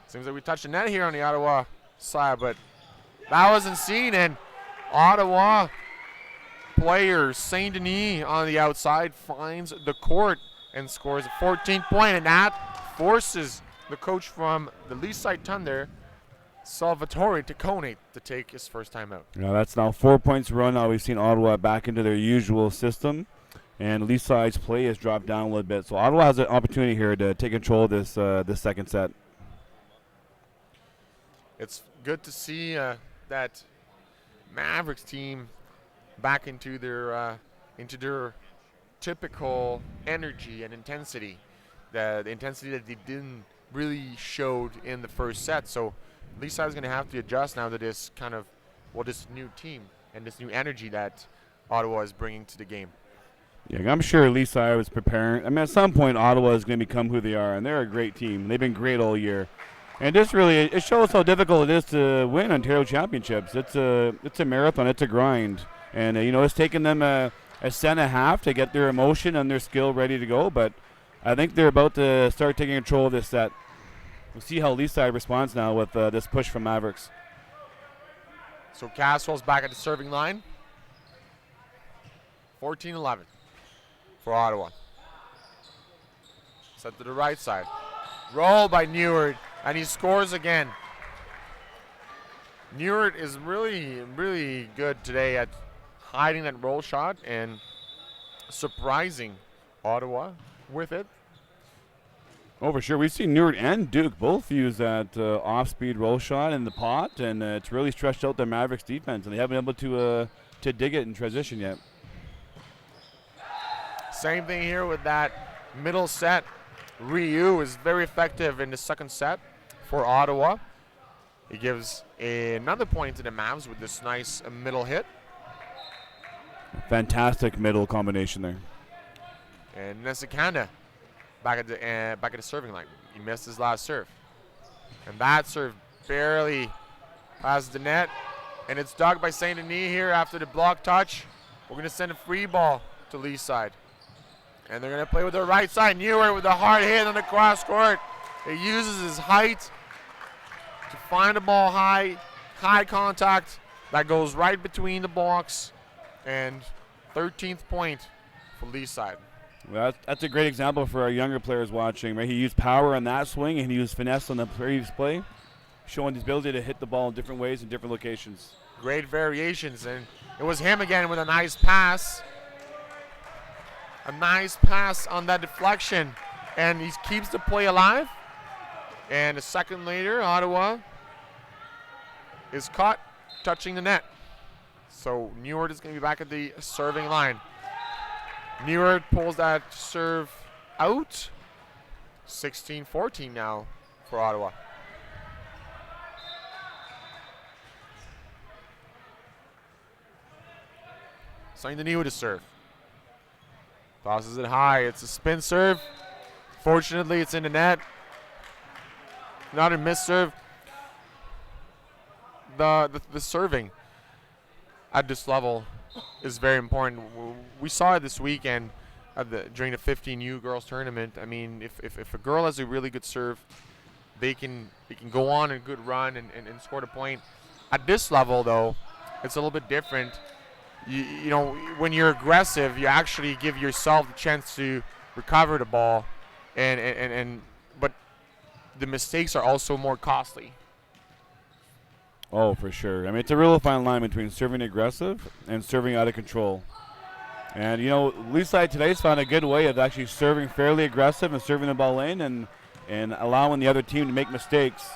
Speaker 4: Seems like we touched the net here on the Ottawa side, but that wasn't seen. And Ottawa player Saint Denis on the outside finds the court and scores a 14th point, and that forces the coach from the Lee's side Thunder, Salvatore Taccone, to take his first time out.
Speaker 2: Yeah, that's now 4 points run. Now we've seen Ottawa back into their usual system, and Lee's side's play has dropped down a little bit. So Ottawa has an opportunity here to take control of this second set.
Speaker 4: It's good to see that Mavericks team back into their typical energy and intensity, the intensity that they didn't really showed in the first set. So Lee's side is going to have to adjust now to this kind of, well, this new team and this new energy that Ottawa is bringing to the game.
Speaker 2: Yeah, I'm sure Lee's side was preparing. I mean, at some point, Ottawa is going to become who they are, and they're a great team. They've been great all year. And this really, it shows how difficult it is to win Ontario championships. It's a marathon. It's a grind. And, you know, it's taken them a set and a half to get their emotion and their skill ready to go. But I think they're about to start taking control of this set. We'll see how Lee's side responds now with this push from Mavericks.
Speaker 4: So Caswell's back at the serving line. 14-11. for Ottawa. Set to the right side. Roll by Neward, and he scores again. Neward is really, really good today at hiding that roll shot and surprising Ottawa with it.
Speaker 2: Oh, for sure. We've seen Neward and Duke both use that off-speed roll shot in the pot, and it's really stretched out the Mavericks defense, and they haven't been able to dig it in transition yet.
Speaker 4: Same thing here with that middle set. Ryu is very effective in the second set for Ottawa. He gives another point to the Mavs with this nice middle hit.
Speaker 2: Fantastic middle combination there.
Speaker 4: And Nesikanda back at the serving line. He missed his last serve. And that serve barely passes the net. And it's dug by St. Denis here after the block touch. We're going to send a free ball to Lee's side. And they're going to play with the right side. Neward with a hard hit on the cross court. He uses his height to find the ball high contact. That goes right between the blocks. And 13th point for Lee's side.
Speaker 2: Well, that's a great example for our younger players watching, right? He used power on that swing, and he used finesse on the previous play, showing his ability to hit the ball in different ways in different locations.
Speaker 4: Great variations, and it was him again with a nice pass. A nice pass on that deflection, and he keeps the play alive. And a second later, Ottawa is caught touching the net. So Neward is going to be back at the serving line. Neward pulls that serve out. 16-14 now for Ottawa. St. Denis with a serve. Tosses it high. It's a spin serve. Fortunately, it's in the net. Not a miss serve. The serving at this level is very important. We saw it this weekend during the 15U girls tournament. I mean, if a girl has a really good serve, they can go on a good run and score the point. At this level, though, it's a little bit different. You know, when you're aggressive, you actually give yourself the chance to recover the ball, but the mistakes are also more costly.
Speaker 2: Oh, for sure. I mean, it's a real fine line between serving aggressive and serving out of control. And, you know, Lee's side today's found a good way of actually serving fairly aggressive and serving the ball in and allowing the other team to make mistakes.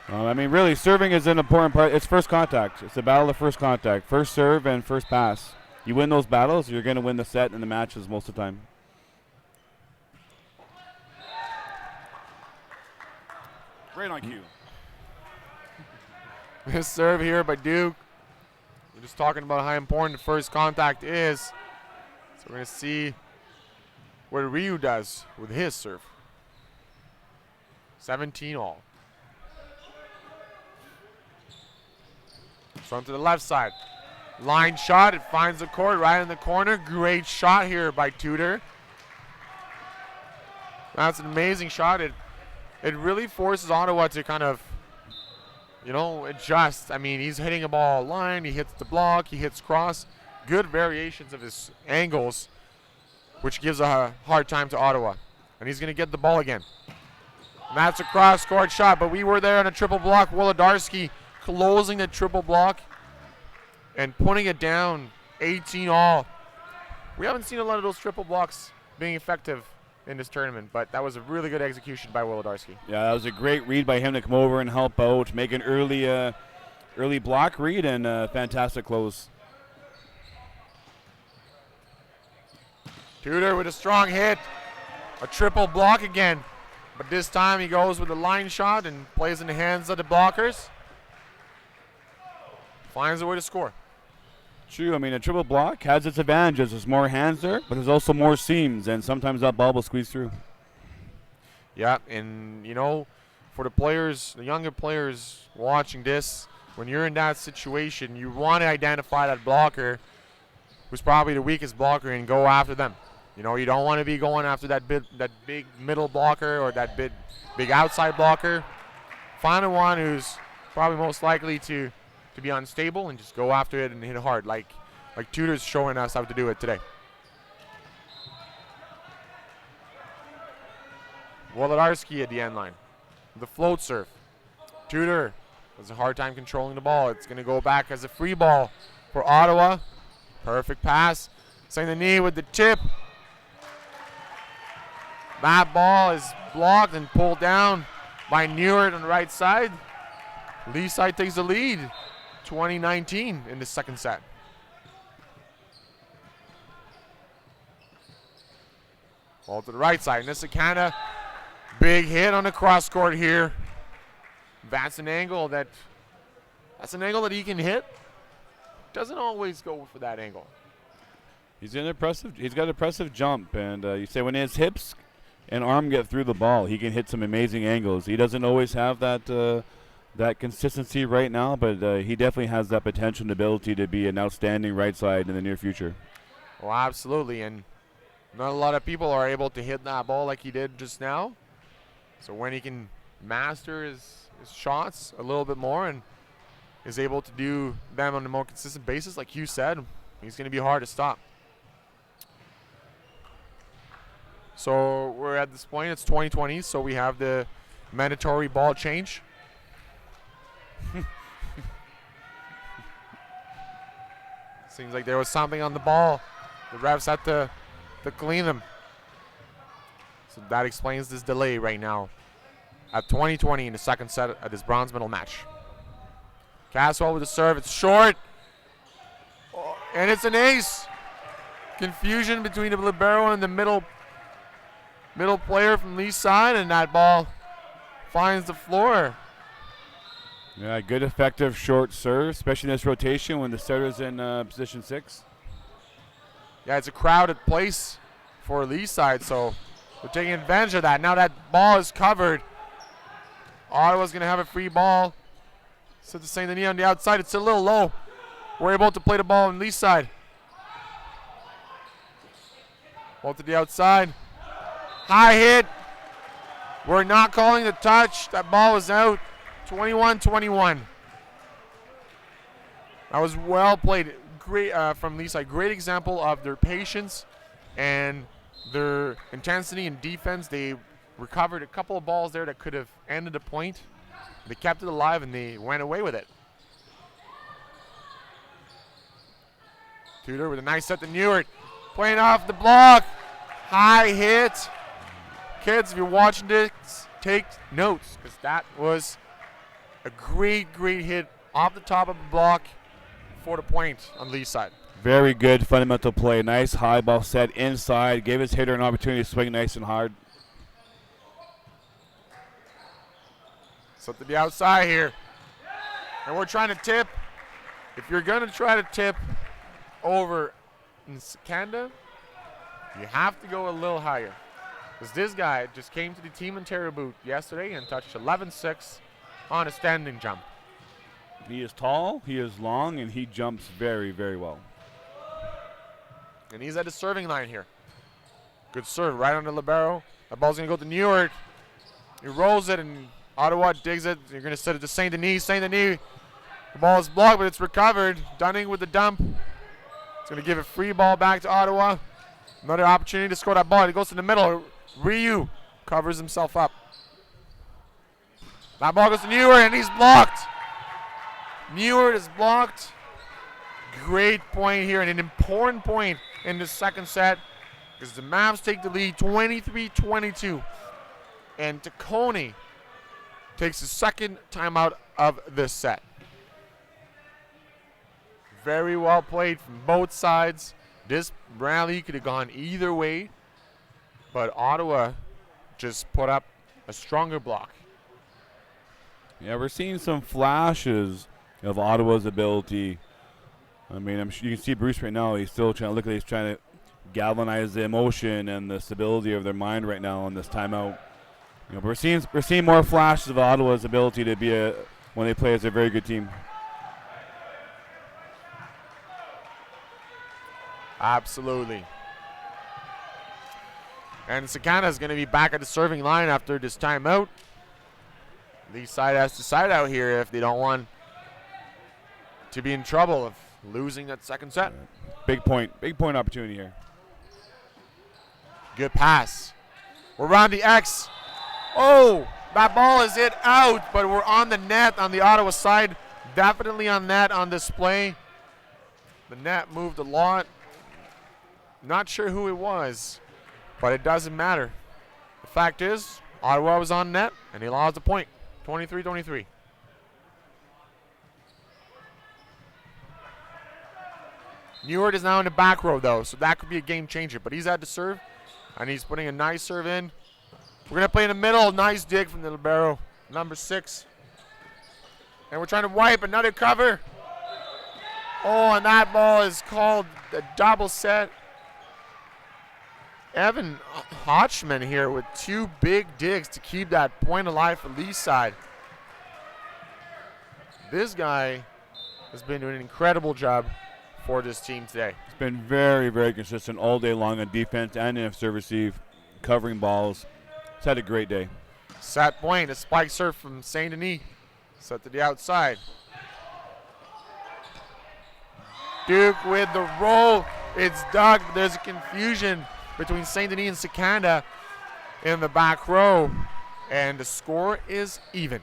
Speaker 2: I mean, really, serving is an important part. It's first contact. It's a battle of first contact. First serve and first pass. You win those battles, you're going to win the set and the matches most of the time. Right on cue.
Speaker 4: This serve here by Duke. We're just talking about how important the first contact is. So we're going to see what Ryu does with his serve. 17 all. Front to the left side. Line shot. It finds the court right in the corner. Great shot here by Tudor. That's an amazing shot. It really forces Ottawa to kind of, you know, adjust. I mean, he's hitting a ball line. He hits the block. He hits cross. Good variations of his angles, which gives a hard time to Ottawa. And he's going to get the ball again. And that's a cross-court shot, but we were there on a triple block. Wolodarski closing the triple block and putting it down 18 all. We haven't seen a lot of those triple blocks being effective in this tournament, but that was a really good execution by Wolodarski.
Speaker 2: Yeah, that was a great read by him to come over and help out, make an early block read, and fantastic close.
Speaker 4: Tudor with a strong hit, a triple block again, but this time he goes with a line shot and plays in the hands of the blockers. Finds a way to score.
Speaker 2: True. I mean, a triple block has its advantages. There's more hands there, but there's also more seams, and sometimes that ball will squeeze through.
Speaker 4: Yeah, and, you know, for the players, the younger players watching this, when you're in that situation, you want to identify that blocker who's probably the weakest blocker and go after them. You know, you don't want to be going after that big middle blocker or that big outside blocker. Find the one who's probably most likely to be unstable and just go after it and hit hard, like Tudor's showing us how to do it today. Wolodarski at the end line. The float serve. Tudor has a hard time controlling the ball. It's going to go back as a free ball for Ottawa. Perfect pass. St. Denis with the tip. That ball is blocked and pulled down by Newart on the right side. Lee side takes the lead. 2019 in the second set. Ball to the right side. Nisakana, big hit on the cross court here. That's an angle that he can hit. Doesn't always go for that angle.
Speaker 2: He's got an impressive jump, and you say when his hips and arm get through the ball, he can hit some amazing angles. He doesn't always have that consistency right now, but he definitely has that potential and ability to be an outstanding right side in the near future.
Speaker 4: Well, absolutely, and not a lot of people are able to hit that ball like he did just now. So when he can master his shots a little bit more and is able to do them on a more consistent basis, like you said, he's going to be hard to stop. So we're at this point, it's 2020, so we have the mandatory ball change. Seems like there was something on the ball. The refs had to clean them. So that explains this delay right now at 2020 in the second set of this bronze medal match. Caswell with the serve. It's short. Oh, and it's an ace. Confusion between the libero and the middle player from Lee's side, and that ball finds the floor.
Speaker 2: Yeah, good effective short serve, especially in this rotation when the setter's in position 6.
Speaker 4: Yeah, it's a crowded place for Lee's side, so we're taking advantage of that. Now that ball is covered. Ottawa's going to have a free ball. Set to St. Denis on the outside. It's a little low. We're able to play the ball on Lee's side. Ball to the outside. High hit. We're not calling the touch. That ball was out. 21-21. That was well played. Great from Lee's side. Great example of their patience and their intensity in defense. They recovered a couple of balls there that could have ended a point. They kept it alive and they went away with it. Tudor with a nice set to Newart. Playing off the block. High hit. Kids, if you're watching this, take notes, because that was a great hit off the top of the block for the point on Lee's side.
Speaker 2: Very good fundamental play. Nice high ball set inside. Gave his hitter an opportunity to swing nice and hard.
Speaker 4: So to the outside here. And we're trying to tip. If you're going to try to tip over Nsakanda, you have to go a little higher. Because this guy just came to the Team Ontario boot yesterday and touched 11-6 on a standing jump.
Speaker 2: He is tall, he is long, and he jumps very, very well.
Speaker 4: And he's at the serving line here. Good serve right on the libero. That ball's going to go to Newart. He rolls it, and Ottawa digs it. You're going to set it to St. Denis. St. Denis, the ball is blocked, but it's recovered. Dunning with the dump. It's going to give a free ball back to Ottawa. Another opportunity to score that ball. It goes to the middle. Ryu covers himself up. That ball goes to Newart, and he's blocked. Newart is blocked. Great point here, and an important point in the second set, because the Mavs take the lead 23-22. And Taccone takes the second timeout of this set. Very well played from both sides. This rally could have gone either way, but Ottawa just put up a stronger block.
Speaker 2: Yeah, we're seeing some flashes of Ottawa's ability. I mean, you can see Bruce right now. He's still trying to look at. He's trying to galvanize the emotion and the stability of their mind right now on this timeout. You know, we're seeing more flashes of Ottawa's ability to be when they play as a very good team.
Speaker 4: Absolutely. And Sakana is going to be back at the serving line after this timeout. Lee's side has to side out here if they don't want to be in trouble of losing that second set.
Speaker 2: Big point opportunity here.
Speaker 4: Good pass. We're around the X. Oh, that ball is hit out, but we're on the net on the Ottawa side. Definitely on net on display. The net moved a lot. Not sure who it was, but it doesn't matter. The fact is, Ottawa was on net, and he lost a point. 23-23. Newart is now in the back row, though, so that could be a game changer. But he's had to serve, and he's putting a nice serve in. We're going to play in the middle. Nice dig from the libero, number 6. And we're trying to wipe another cover. Oh, and that ball is called a double set. Evan Hotchman here with 2 big digs to keep that point alive for Lee's side. This guy has been doing an incredible job for this team today.
Speaker 2: It's been very, very consistent all day long on defense and in serve receive, covering balls. He's had a great day.
Speaker 4: Set point, a spike serve from Saint Denis. Set to the outside. Duke with the roll. It's Doug. There's a confusion between Saint Denis and Secanda in the back row. And the score is even.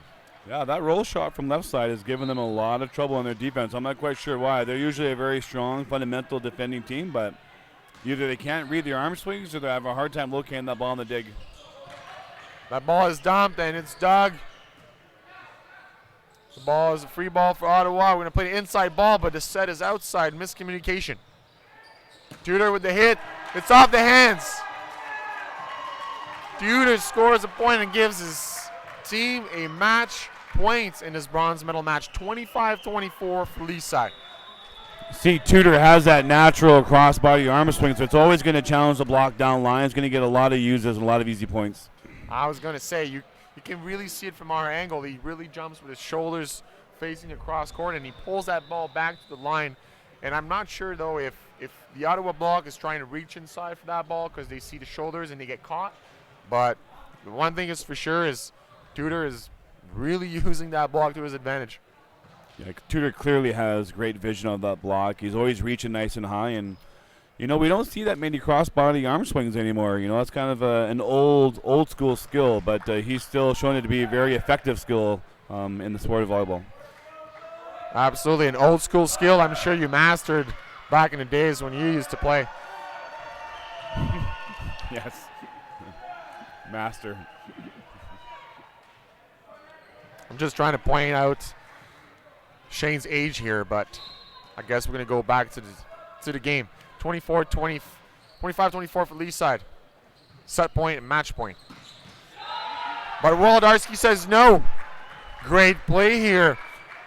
Speaker 2: Yeah, that roll shot from left side has given them a lot of trouble on their defense. I'm not quite sure why. They're usually a very strong, fundamental defending team, but either they can't read their arm swings or they have a hard time locating that ball in the dig.
Speaker 4: That ball is dumped, and it's Doug. The ball is a free ball for Ottawa. We're going to play the inside ball, but the set is outside. Miscommunication. Tudor with the hit. It's off the hands. Tudor scores a point and gives his team a match point in this bronze medal match. 25-24 for Lee's side.
Speaker 2: See, Tudor has that natural crossbody arm swing, so it's always going to challenge the block down line. It's going to get a lot of uses and a lot of easy points.
Speaker 4: I was going to say, you can really see it from our angle. He really jumps with his shoulders facing across court, and he pulls that ball back to the line. And I'm not sure, though, if the Ottawa block is trying to reach inside for that ball because they see the shoulders and they get caught. But the one thing is for sure is Tudor is really using that block to his advantage.
Speaker 2: Yeah, Tudor clearly has great vision on that block. He's always reaching nice and high, and we don't see that many cross-body arm swings anymore. That's kind of an old school skill, but he's still showing it to be a very effective skill in the sport of volleyball.
Speaker 4: Absolutely, an old school skill I'm sure you mastered back in the days when you used to play.
Speaker 2: Yes, master.
Speaker 4: I'm just trying to point out Shane's age here, but I guess we're going to go back to the game. 25-24 for Lee's side. Set point and match point. But Wolodarski says no. Great play here.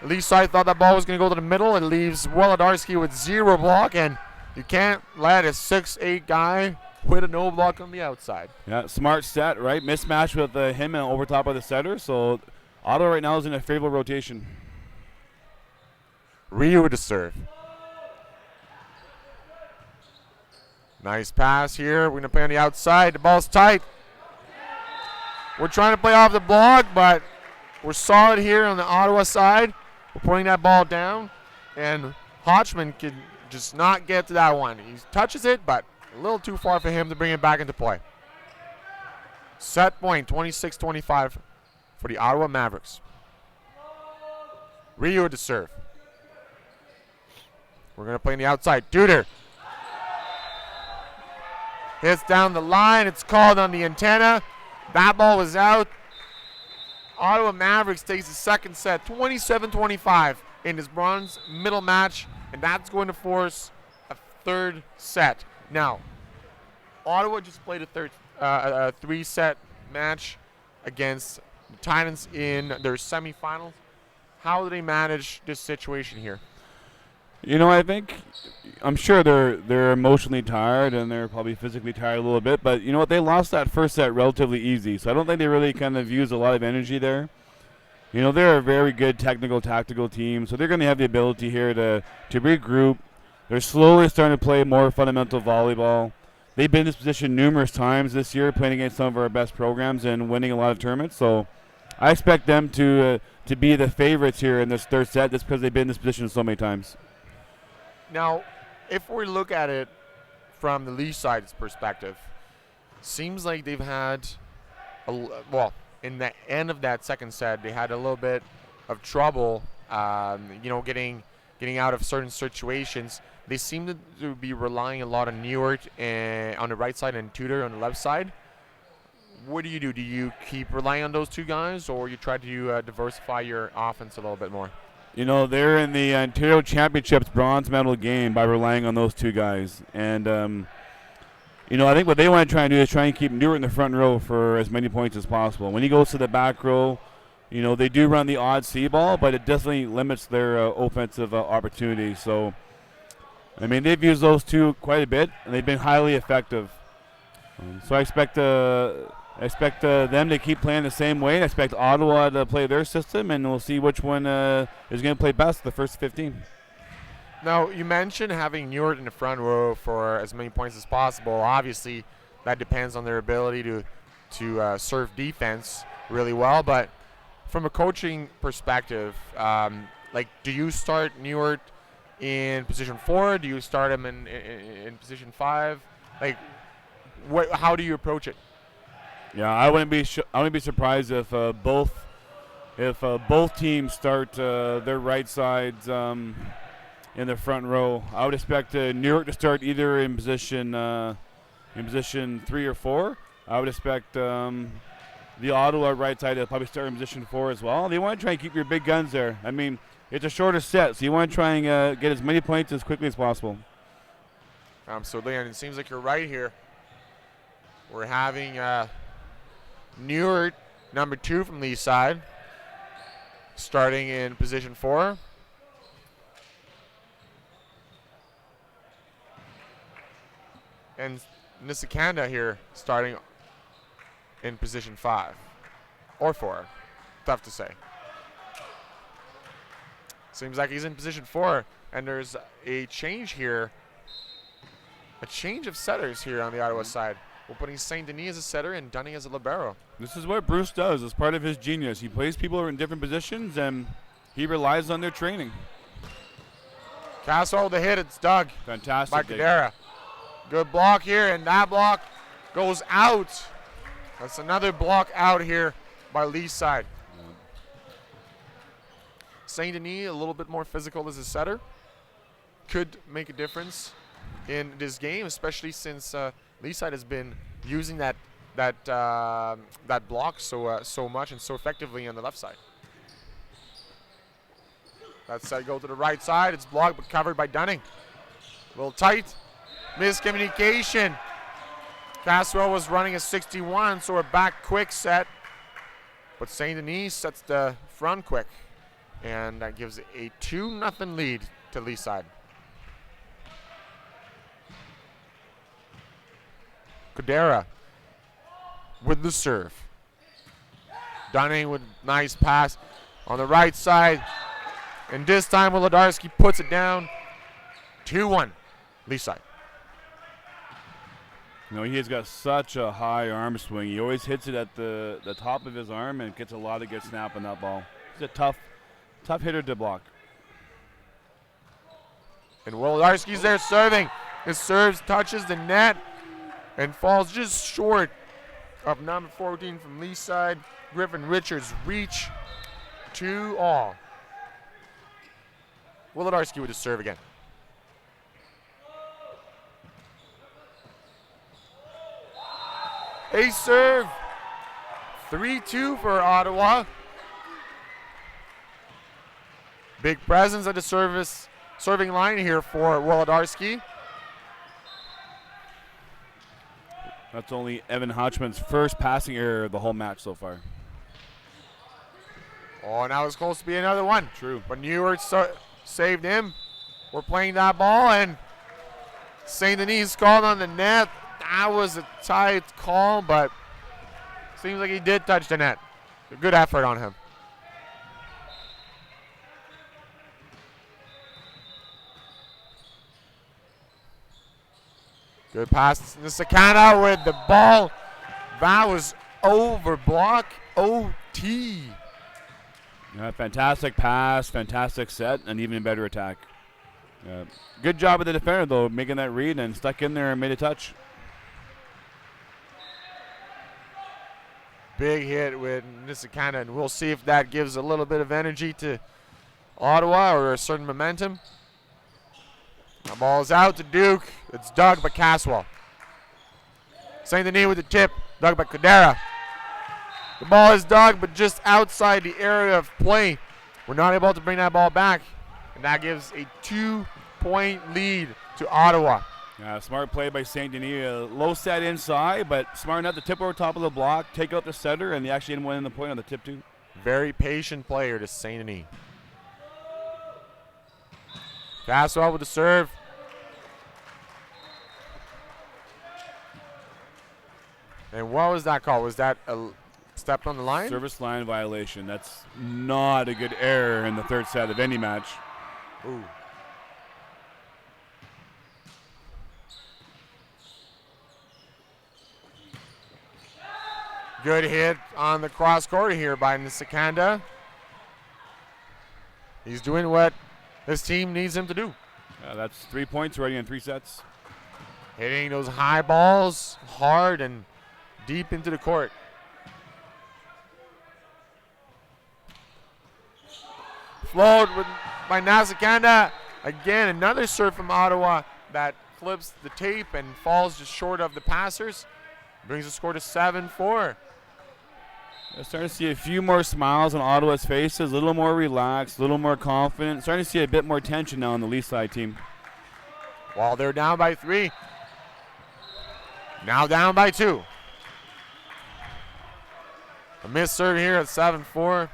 Speaker 4: Lee's side thought that ball was going to go to the middle. It leaves Wolodarski with 0 block, and you can't let a 6'8" guy with a no block on the outside.
Speaker 2: Yeah, smart set, right? Mismatch with him and over top of the setter, so Ottawa right now is in a favorable rotation.
Speaker 4: Ryu with the serve. Nice pass here. We're going to play on the outside. The ball's tight. We're trying to play off the block, but we're solid here on the Ottawa side. We're putting that ball down, and Hotchman can just not get to that one. He touches it, but a little too far for him to bring it back into play. Set point, 26-25 for the Ottawa Mavericks. Ryu with the serve. We're going to play on the outside. Tudor. Hits down the line. It's called on the antenna. That ball was out. Ottawa Mavericks takes the second set, 27-25 in this bronze middle match, and that's going to force a third set. Now, Ottawa just played a 3-set match against the Titans in their semifinals. How do they manage this situation here?
Speaker 2: I'm sure they're emotionally tired and they're probably physically tired a little bit, but you know what? They lost that first set relatively easy, so I don't think they really kind of used a lot of energy there. They're a very good tactical team, so they're going to have the ability here to regroup. They're slowly starting to play more fundamental volleyball. They've been in this position numerous times this year, playing against some of our best programs and winning a lot of tournaments, so I expect them to be the favorites here in this third set just because they've been in this position so many times.
Speaker 4: Now, if we look at it from the Lee side's perspective, seems like they've had, in in the end of that second set, they had a little bit of trouble, getting out of certain situations. They seem to be relying a lot on Newart on the right side and Tudor on the left side. What do you do? Do you keep relying on those two guys, or you try to diversify your offense a little bit more?
Speaker 2: They're in the Ontario Championships bronze medal game by relying on those two guys. And, I think what they want to try and do is try and keep Newart in the front row for as many points as possible. When he goes to the back row, they do run the odd C ball, but it definitely limits their offensive opportunities. So, they've used those two quite a bit, and they've been highly effective. So I expect them to keep playing the same way. I expect Ottawa to play their system, and we'll see which one is going to play best the first 15.
Speaker 4: Now, you mentioned having Newart in the front row for as many points as possible. Obviously, that depends on their ability to serve defense really well. But from a coaching perspective, do you start Newart in position 4? Do you start him in position 5? How do you approach it?
Speaker 2: Yeah, I wouldn't be surprised if both teams start their right sides in the front row. I would expect Newart to start either in position 3 or 4. I would expect the Ottawa right side to probably start in position 4 as well. They want to try and keep your big guns there. It's a shorter set, so you want to try and get as many points as quickly as possible.
Speaker 4: Absolutely, and it seems like you're right here. We're having Newart, number 2 from the east side, starting in position 4. And Nisakanda here starting in position 5 or 4. Tough to say. Seems like he's in position 4, and there's a change here. A change of setters here on the Ottawa side. We're putting St. Denis as a setter and Dunning as a libero.
Speaker 2: This is what Bruce does as part of his genius. He plays people in different positions, and he relies on their training.
Speaker 4: Castle with the hit. It's dug.
Speaker 2: Fantastic.
Speaker 4: By Kadera. Good block here, and that block goes out. That's another block out here by Lee's side. St. Denis, a little bit more physical as a setter, could make a difference in this game, especially since Lee's side has been using that block so much and so effectively on the left side. That side go to the right side. It's blocked but covered by Dunning. A little tight. Miscommunication. Caswell was running a 61, so a back quick set. But St. Denis sets the front quick. And that gives a 2-0 lead to Lee's side. Kadera with the serve. Dunning with nice pass on the right side. And this time Wolodarski puts it down. 2-1, Lee's side.
Speaker 2: He has got such a high arm swing. He always hits it at the top of his arm and gets a lot of good snap on that ball. He's a tough hitter to block.
Speaker 4: And Wolodarski's there serving. His serve touches the net and falls just short of number 14 from Lee's side. Griffin Richards reach 2-all. Wolodarski with his serve again. A serve. 3-2 for Ottawa. Big presence at the serving line here for Wolodarski.
Speaker 2: That's only Evan Hodgman's first passing error of the whole match so far.
Speaker 4: Oh, now it's close to be another one.
Speaker 2: True.
Speaker 4: But Newart saved him. We're playing that ball, and St. Denis called on the net. That was a tight call, but seems like he did touch the net. A good effort on him. Good pass to Sakana with the ball. That was over block. OT.
Speaker 2: Fantastic pass, fantastic set, and even better attack. Good job of the defender, though, making that read and stuck in there and made a touch.
Speaker 4: Big hit with Nisakana, and we'll see if that gives a little bit of energy to Ottawa or a certain momentum. The ball is out to Duke. It's dug by Caswell. St. Denis with the tip, dug by Cadera. The ball is dug, but just outside the area of play. We're not able to bring that ball back, and that gives a 2-point lead to Ottawa.
Speaker 2: Yeah, smart play by St. Denis. Low set inside, but smart enough to tip over top of the block, take out the setter, and they actually ended up winning the point on the tip too.
Speaker 4: Very patient player to St. Denis. Caswell with the serve. And what was that call? Was that a step on the line?
Speaker 2: Service line violation. That's not a good error in the third set of any match.
Speaker 4: Ooh. Good hit on the cross court here by Nisakanda. He's doing what his team needs him to do.
Speaker 2: That's 3 points already in 3 sets.
Speaker 4: Hitting those high balls hard and deep into the court. Flowed by Nisakanda. Again, another serve from Ottawa that flips the tape and falls just short of the passers. Brings the score to 7-4.
Speaker 2: I'm starting to see a few more smiles on Ottawa's faces, a little more relaxed, a little more confident. Starting to see a bit more tension now on the Leafs side team.
Speaker 4: While they're down by 3. Now down by 2. A missed serve here at 7-4.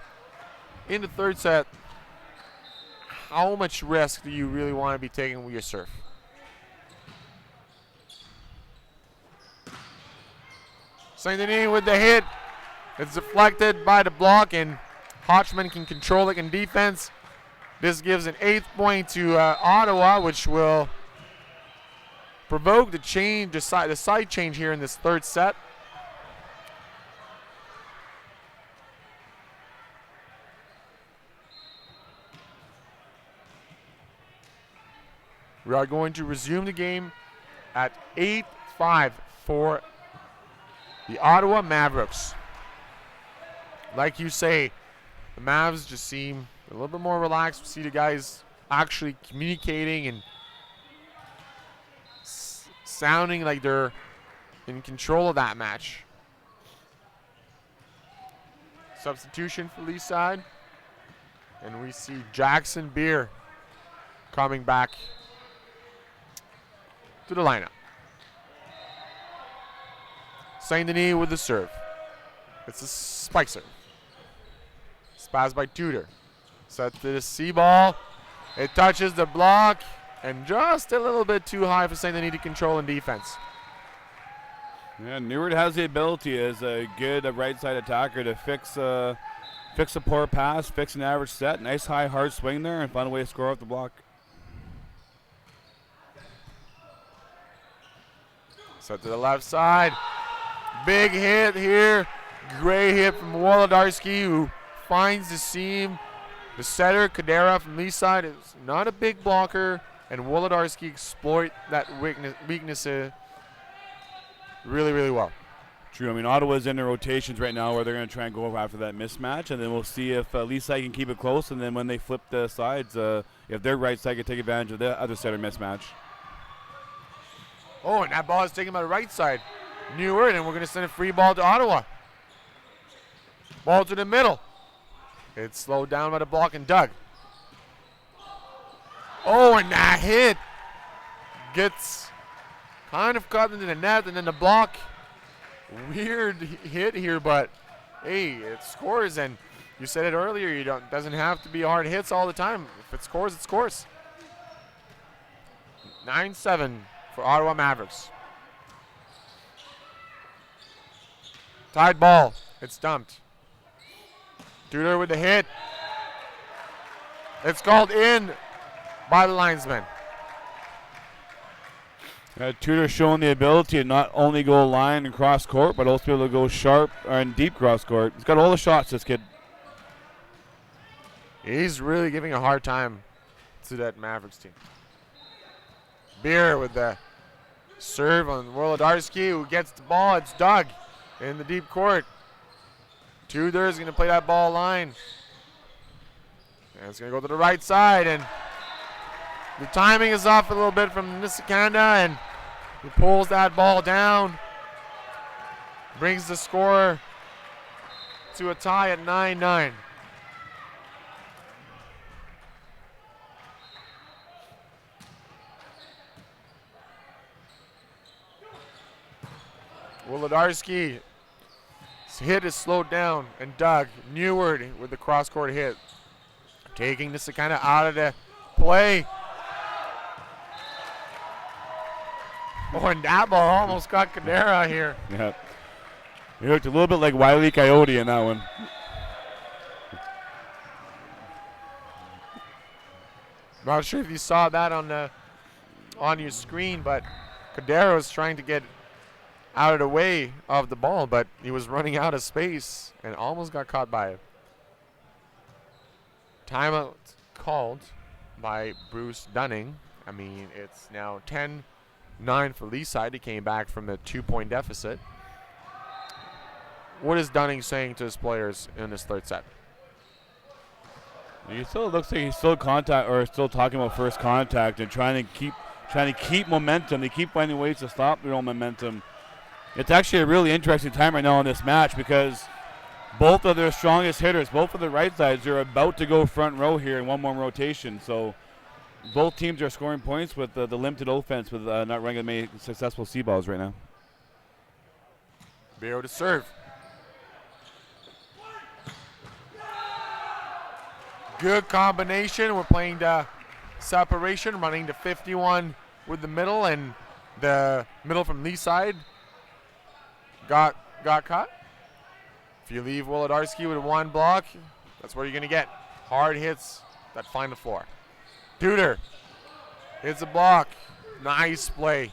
Speaker 4: In the third set, how much risk do you really want to be taking with your serve? St. Denis with the hit. It's deflected by the block, and Hodgman can control it in defense. This gives an 8th point to Ottawa, which will provoke the change, the side change here in this third set. We are going to resume the game at 8-5 for the Ottawa Mavericks. Like you say, the Mavs just seem a little bit more relaxed. We see the guys actually communicating and sounding like they're in control of that match. Substitution for Lee's side. And we see Jackson Beer coming back to the lineup. St. Denis with the serve. It's a spike serve. Pass by Tudor. Set to the C ball. It touches the block and just a little bit too high for St. Denis to control in defense.
Speaker 2: Yeah, Neward has the ability as a good right side attacker to fix a poor pass, fix an average set. Nice high hard swing there and find a way to score off the block.
Speaker 4: Set to the left side. Big hit here. Great hit from Wolodarski, who finds the seam. The setter, Cadera from Lee's side, is not a big blocker, and Wolodarski exploit that weakness really, really well.
Speaker 2: True. I mean, Ottawa's in their rotations right now where they're going to try and go after that mismatch, and then we'll see if Lee's side can keep it close, and then when they flip the sides, if their right side can take advantage of the other setter mismatch.
Speaker 4: Oh, and that ball is taken by the right side. Neward, and we're going to send a free ball to Ottawa. Ball to the middle. It's slowed down by the block and dug. Oh, and that hit gets kind of caught into the net, and then the block. Weird hit here, but hey, it scores, and you said it earlier, doesn't have to be hard hits all the time. If it scores, it scores. 9-7 for Ottawa Mavericks. Tied ball. It's dumped. Tudor with the hit. It's called in by the linesman.
Speaker 2: Tudor showing the ability to not only go line and cross court, but also be able to go sharp and deep cross court. He's got all the shots, this kid.
Speaker 4: He's really giving a hard time to that Mavericks team. Beer with the serve on Wolodarski, who gets the ball. It's dug in the deep court. Tudor is going to play that ball line. And it's going to go to the right side. And the timing is off a little bit from Nisakanda. And he pulls that ball down. Brings the score to a tie at 9-9. Wolodarski. His hit is slowed down, and Doug Neward with the cross-court hit. Taking this kind of out of the play. Oh, and that ball almost got Cadera here.
Speaker 2: Yeah. He looked a little bit like Wile E. Coyote in that one.
Speaker 4: Not sure if you saw that on your screen, but Cadera was trying to get out of the way of the ball, but he was running out of space and almost got caught by it. Timeout called by Bruce Dunning. I mean, it's now 10-9 for Lee's side. He came back from a 2-point deficit. What is Dunning saying to his players in this third set?
Speaker 2: He still looks like he's still talking about first contact and trying to keep momentum. They keep finding ways to stop their own momentum. It's actually a really interesting time right now in this match because both of their strongest hitters, both of the right sides, are about to go front row here in one more rotation. So both teams are scoring points with the limited offense with not running many successful C balls right now.
Speaker 4: Biro to serve. Good combination. We're playing the separation, running to 51 with the middle, and the middle from Lee's side got caught. If you leave Wolodarski with one block, that's what you're going to get. Hard hits that find the floor. Tudor hits a block. Nice play.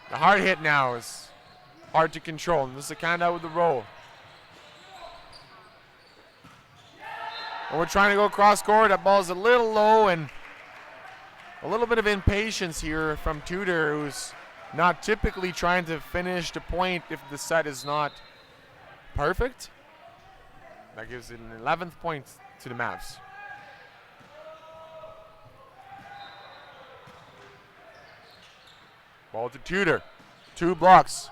Speaker 4: The hard hit now is hard to control. And this is kind of with the roll. And we're trying to go cross court. That ball is a little low, and a little bit of impatience here from Tudor, who's not typically trying to finish the point if the set is not perfect. That gives it an 11th point to the Mavs. Ball to Tudor. 2 blocks.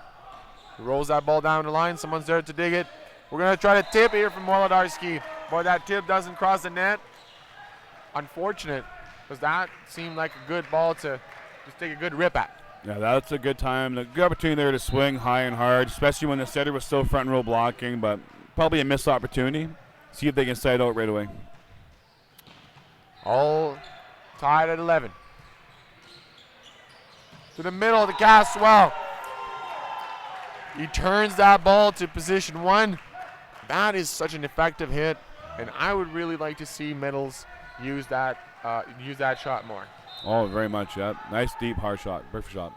Speaker 4: He rolls that ball down the line. Someone's there to dig it. We're going to try to tip here from Wolodarski. Boy, that tip doesn't cross the net. Unfortunate, because that seemed like a good ball to just take a good rip at.
Speaker 2: Yeah, that's a good time. A good opportunity there to swing high and hard, especially when the setter was still front row blocking, but probably a missed opportunity. See if they can side out right away.
Speaker 4: All tied at 11. To the middle to Caswell. He turns that ball to position 1. That is such an effective hit, and I would really like to see Middles use that shot more.
Speaker 2: Oh, very much, yeah. Nice, deep, hard shot. Perfect shot.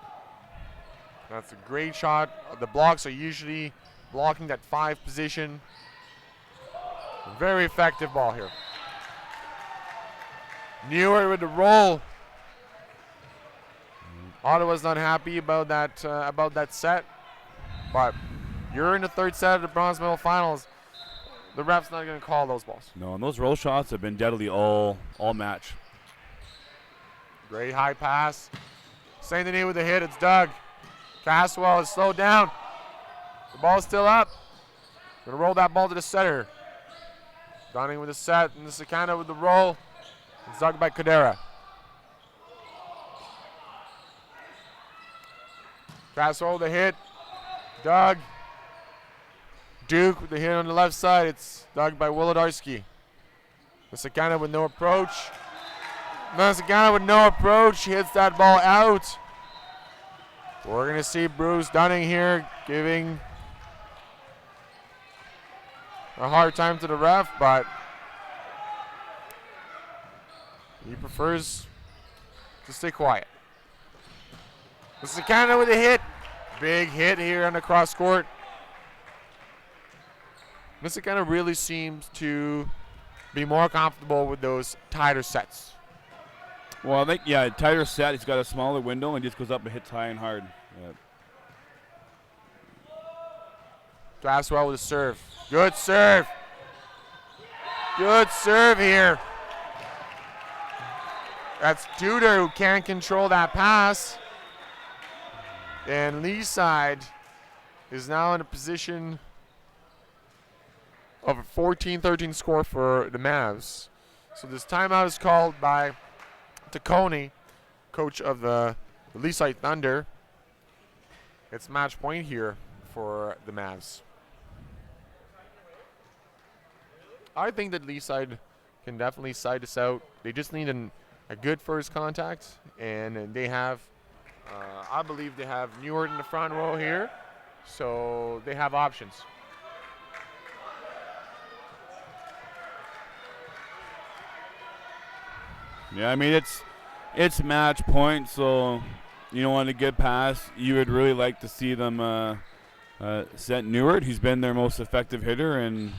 Speaker 4: That's a great shot. The blocks are usually blocking that 5 position. Very effective ball here. Newer with the roll. Ottawa's not happy about that set, but you're in the third set of the bronze medal finals. The ref's not going to call those balls.
Speaker 2: No, and those roll shots have been deadly all match.
Speaker 4: Great high pass. St. Denis with the hit. It's Doug. Caswell is slowed down. The ball's still up. Going to roll that ball to the center. Dunning with the set, and Nisakanda with the roll. It's dug by Cadera. Caswell with the hit. Doug. Duke with the hit on the left side. It's dug by Wolodarski. Nisakanda with no approach. Nisakanda with no approach. Hits that ball out. We're going to see Bruce Dunning here giving a hard time to the ref, but he prefers to stay quiet. Nisakanda with a hit. Big hit here on the cross court. Nisakanda really seems to be more comfortable with those tighter sets.
Speaker 2: Well, I think, yeah, tighter set. He's got a smaller window and just goes up and hits high and hard. Yeah.
Speaker 4: Draftswell with a serve. Good serve. Good serve here. That's Duder who can't control that pass. And Leaside is now in a position of a 14-13 score for the Mavs. So this timeout is called by Taccone, coach of the Leaside Thunder. It's match point here for the Mavs. I think that Leaside can definitely side this out. They just need a good first contact, and they have, I believe they have Newart in the front row here, so they have options.
Speaker 2: Yeah, I mean, it's match point, so you know, on a good pass, you would really like to see them set Newart. He's been their most effective hitter, and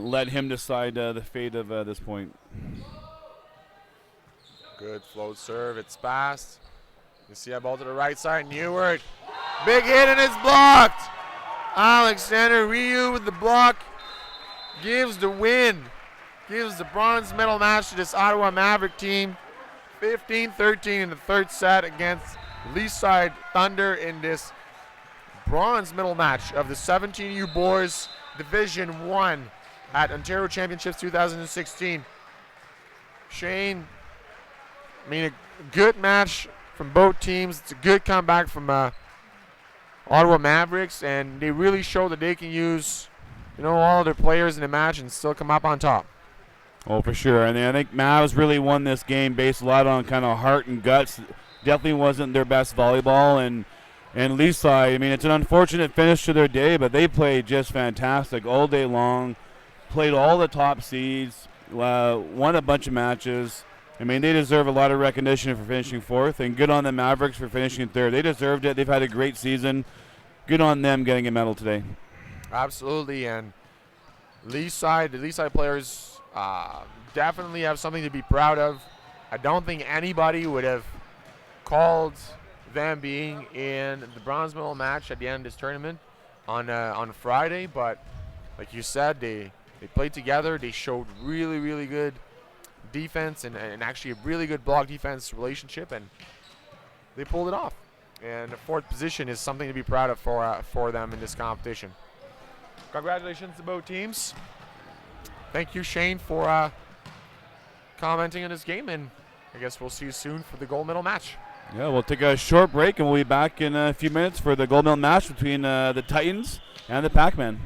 Speaker 2: let him decide the fate of this point.
Speaker 4: Good float serve. It's fast. You see that ball to the right side. Newart. Big hit, and it's blocked. Alexander Ryu with the block gives the win. Gives the bronze medal match to this Ottawa Maverick team. 15-13 in the third set against Leaside Thunder in this bronze medal match of the 17U Boys Division 1 at Ontario Championships 2016. Shane, I mean, a good match from both teams. It's a good comeback from Ottawa Mavericks, and they really show that they can use, you know, all their players in the match and still come up on top.
Speaker 2: Oh, for sure. And I think Mavs really won this game based a lot on kind of heart and guts. Definitely wasn't their best volleyball. And Leaside, I mean, it's an unfortunate finish to their day, but they played just fantastic all day long. Played all the top seeds, won a bunch of matches. I mean, they deserve a lot of recognition for finishing fourth, and good on the Mavericks for finishing third. They deserved it. They've had a great season. Good on them getting a medal today.
Speaker 4: Absolutely, and the Leaside players definitely have something to be proud of. I don't think anybody would have called them being in the bronze medal match at the end of this tournament on Friday, but like you said, they played together. They showed really, really good defense and actually a really good block defense relationship, and they pulled it off. And the fourth position is something to be proud of for them in this competition. Congratulations to both teams. Thank you, Shane, for commenting on this game, and I guess we'll see you soon for the gold medal match.
Speaker 2: Yeah, we'll take a short break, and we'll be back in a few minutes for the gold medal match between the Titans and the Pac-Man.